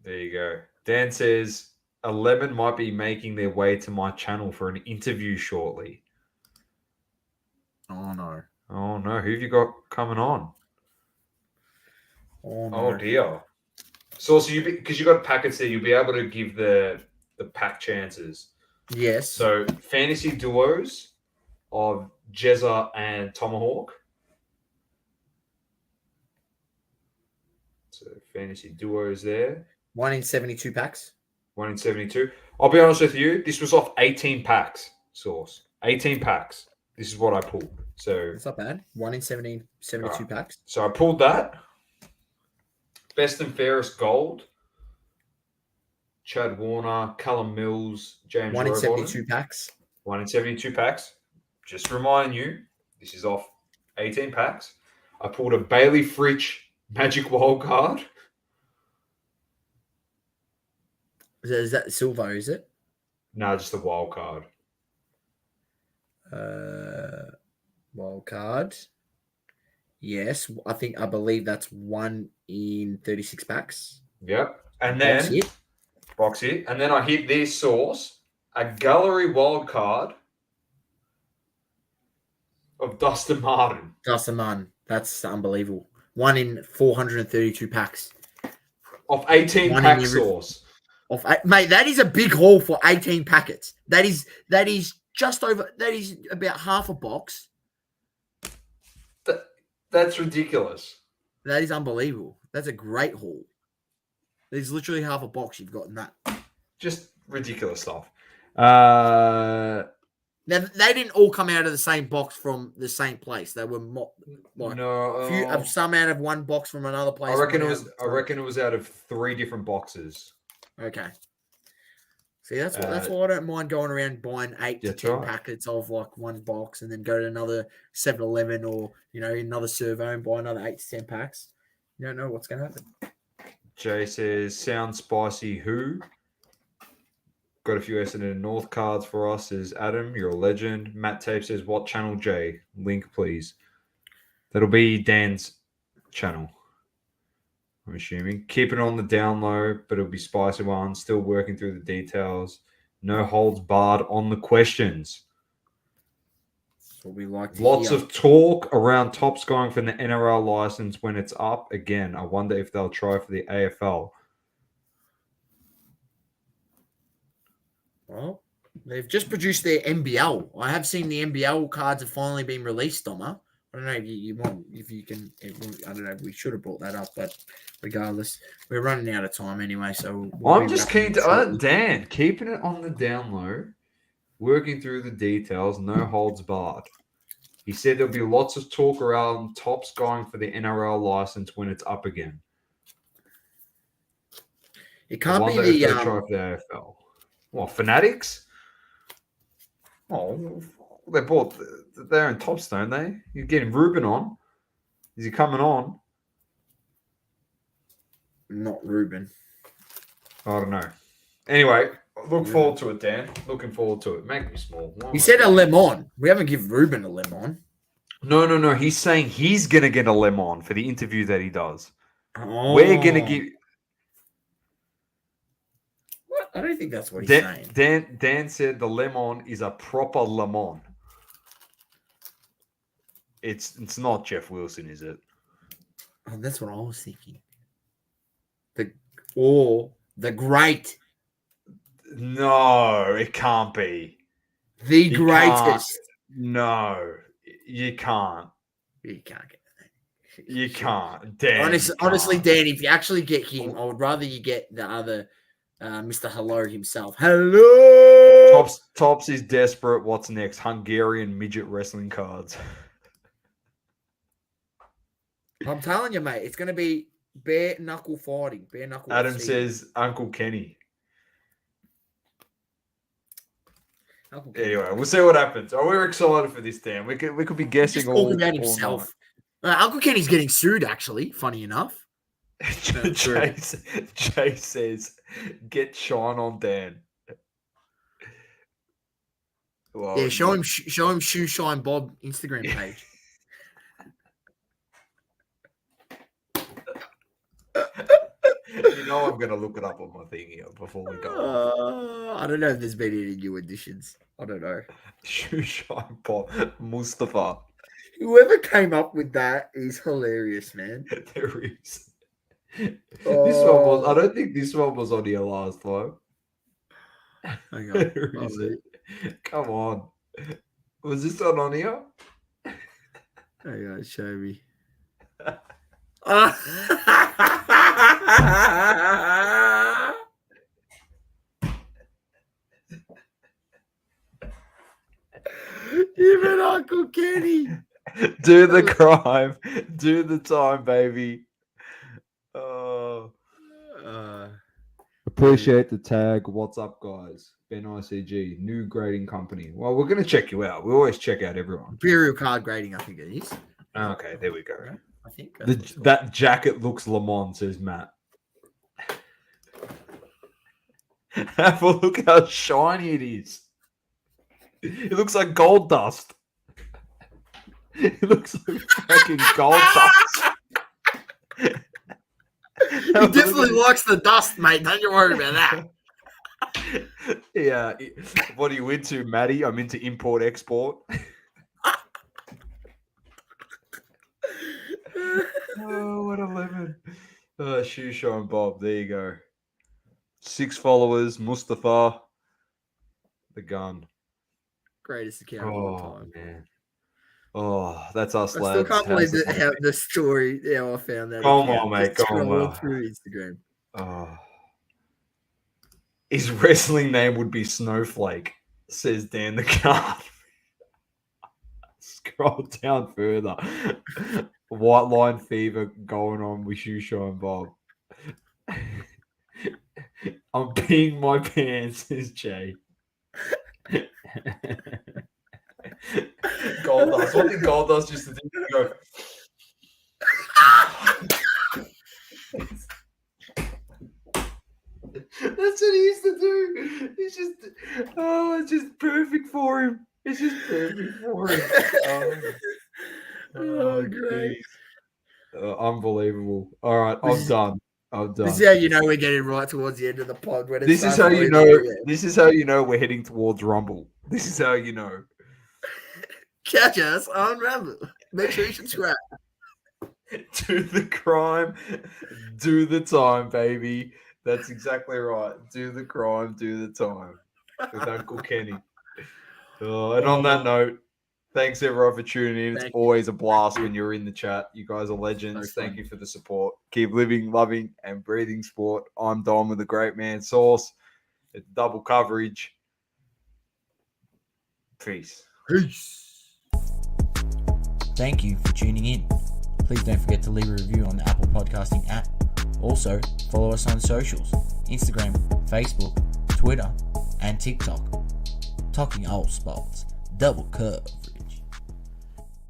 There you go. Dan says 11 might be making their way to my channel for an interview shortly. Oh no. Who have you got coming on? Oh no. Oh dear. So because you got packets there, you'll be able to give the pack chances. Yes. So fantasy duos of Jezza and Tomahawk. So fantasy duos there. 1 in 72 packs. 1 in 72. I'll be honest with you. This was off 18 packs. Source 18 packs. This is what I pulled. So it's not bad. 1 in 72 right. Packs. So I pulled that. Best and fairest gold. Chad Warner, Callum Mills, James 1 in Rowbottom. 72 packs. 1 in 72 packs. Just remind you, this is off 18 packs. I pulled a Bailey Fritsch Magic Wild card. Is that silver, is it? No, just a wild card. Wild card. Yes, I believe that's 1 in 36 packs. Yep. And then box hit. And then I hit this source, a gallery wild card of Dustin Martin. That's unbelievable. 1 in 432 packs. Of 18 pack source. Mate, that is a big haul for 18 packets. That is just over. That is about half a box. That's ridiculous. That is unbelievable. That's a great haul. There's literally half a box you've got in that. Just ridiculous stuff. Now they didn't all come out of the same box from the same place. They were some out of one box from another place. I reckon it was out of 3 different boxes. Okay. See, that's why I don't mind going around buying 8 to 10 packets of like one box, and then go to another 7-Eleven or another servo and buy another 8 to 10 packs. You don't know what's going to happen. Jay says, "Sound spicy." Who? Got a few Essendon North cards for us. Says Adam, you're a legend. Matt Tape says, "What channel, Jay? Link, please." That'll be Dan's channel, I'm assuming. Keep it on the down low, but it'll be spicy one. Still working through the details. No holds barred on the questions. That's what we like to Lots hear. of talk around Tops going for the NRL license when it's up again. I wonder if they'll try for the AFL. Well, they've just produced their NBL. I have seen the NBL cards have finally been released, Doma. I don't know if you can. I don't know. We should have brought that up, but regardless, we're running out of time anyway. So I'm just keen to Dan keeping it on the down low, working through the details. No holds barred. He said there'll be lots of talk around Tops going for the NRL license when it's up again. It can't be the try for the AFL. What, Fanatics? Oh, they're in Tops, don't they? You're getting Ruben on. Is he coming on? Not Ruben. I don't know. Anyway, look forward to it, Dan. Looking forward to it. Make me small. He said a lemon. We haven't given Ruben a lemon. No. He's saying he's going to get a lemon for the interview that he does. Oh. We're going to give... What? I don't think that's what he's saying. Dan said the lemon is a proper lemon. It's not Jeff Wilson, is it? Oh, that's what I was thinking. The great. No, it can't be. The greatest. No, you can't. You can't get that. You can't. Dan. Honestly, Dan, if you actually get him, I would rather you get the other Mr. Hello himself. Hello! Tops is desperate. What's next? Hungarian midget wrestling cards. I'm telling you, mate, it's going to be bare knuckle fighting. Bare knuckle. Adam says Uncle Kenny. Anyway, we'll see what happens. Oh, we're excited for this, Dan. We could be guessing all about himself. Uncle Kenny's getting sued, actually. Funny enough. Jay says, "Get shine on Dan." Well, yeah, show him Shoe Shine Bob Instagram page. You know I'm going to look it up on my thing here before we go. I don't know if there's been any new additions. I don't know. Shoe Shine Bob Mustafa. Whoever came up with that is hilarious, man. There is. This one was. I don't think this one was on here last time. Hang on. Come on. Was this one on here? Hang on, show me. Even Uncle Kenny. Do the crime. Do the time, baby. Appreciate the tag. What's up, guys? Ben ICG, new grading company. Well, we're going to check you out. We always check out everyone. Imperial card grading, I think it is. Okay, there we go. I think that jacket looks Le Mans, says Matt. Have a look how shiny it is. It looks like gold dust. It looks like fucking gold dust. He definitely likes the dust, mate. Don't you worry about that. Yeah. What are you into, Matty? I'm into import-export. Oh, what a lemon. Shoe Shine Bob. There you go. 6 followers. Mustafa. The gun. Greatest account of all time. Man. Oh, that's us, I lads. still can't believe the story, how I found that. Come on, mate. Come on. Through Instagram. Oh. His wrestling name would be Snowflake, says Dan the Card. Scroll down further. White line fever going on with Shoeshine Bob. I'm peeing my pants, says Jay. Gold Dust. What did Gold Dust used to do? Go. That's what he used to do. It's just perfect for him. It's just perfect for him. Great. Unbelievable. All right, I'm done. This is how you know we're getting right towards the end of the pod. When This is how you know. This is how you know we're heading towards Rumble. This is how you know. Catch us on Rumble. Make sure you subscribe. Do the crime, do the time, baby. That's exactly right. Do the crime, do the time. With Uncle Kenny. And on that note, thanks everyone for tuning in. It's always a blast when you're in the chat. You guys are legends. Thank you for the support. Keep living, loving, and breathing sport. I'm Dom with the Great Man Sauce. It's double coverage. Peace. Thank you for tuning in. Please don't forget to leave a review on the Apple Podcasting app. Also, follow us on socials, Instagram, Facebook, Twitter, and TikTok. Talking all sports, double coverage.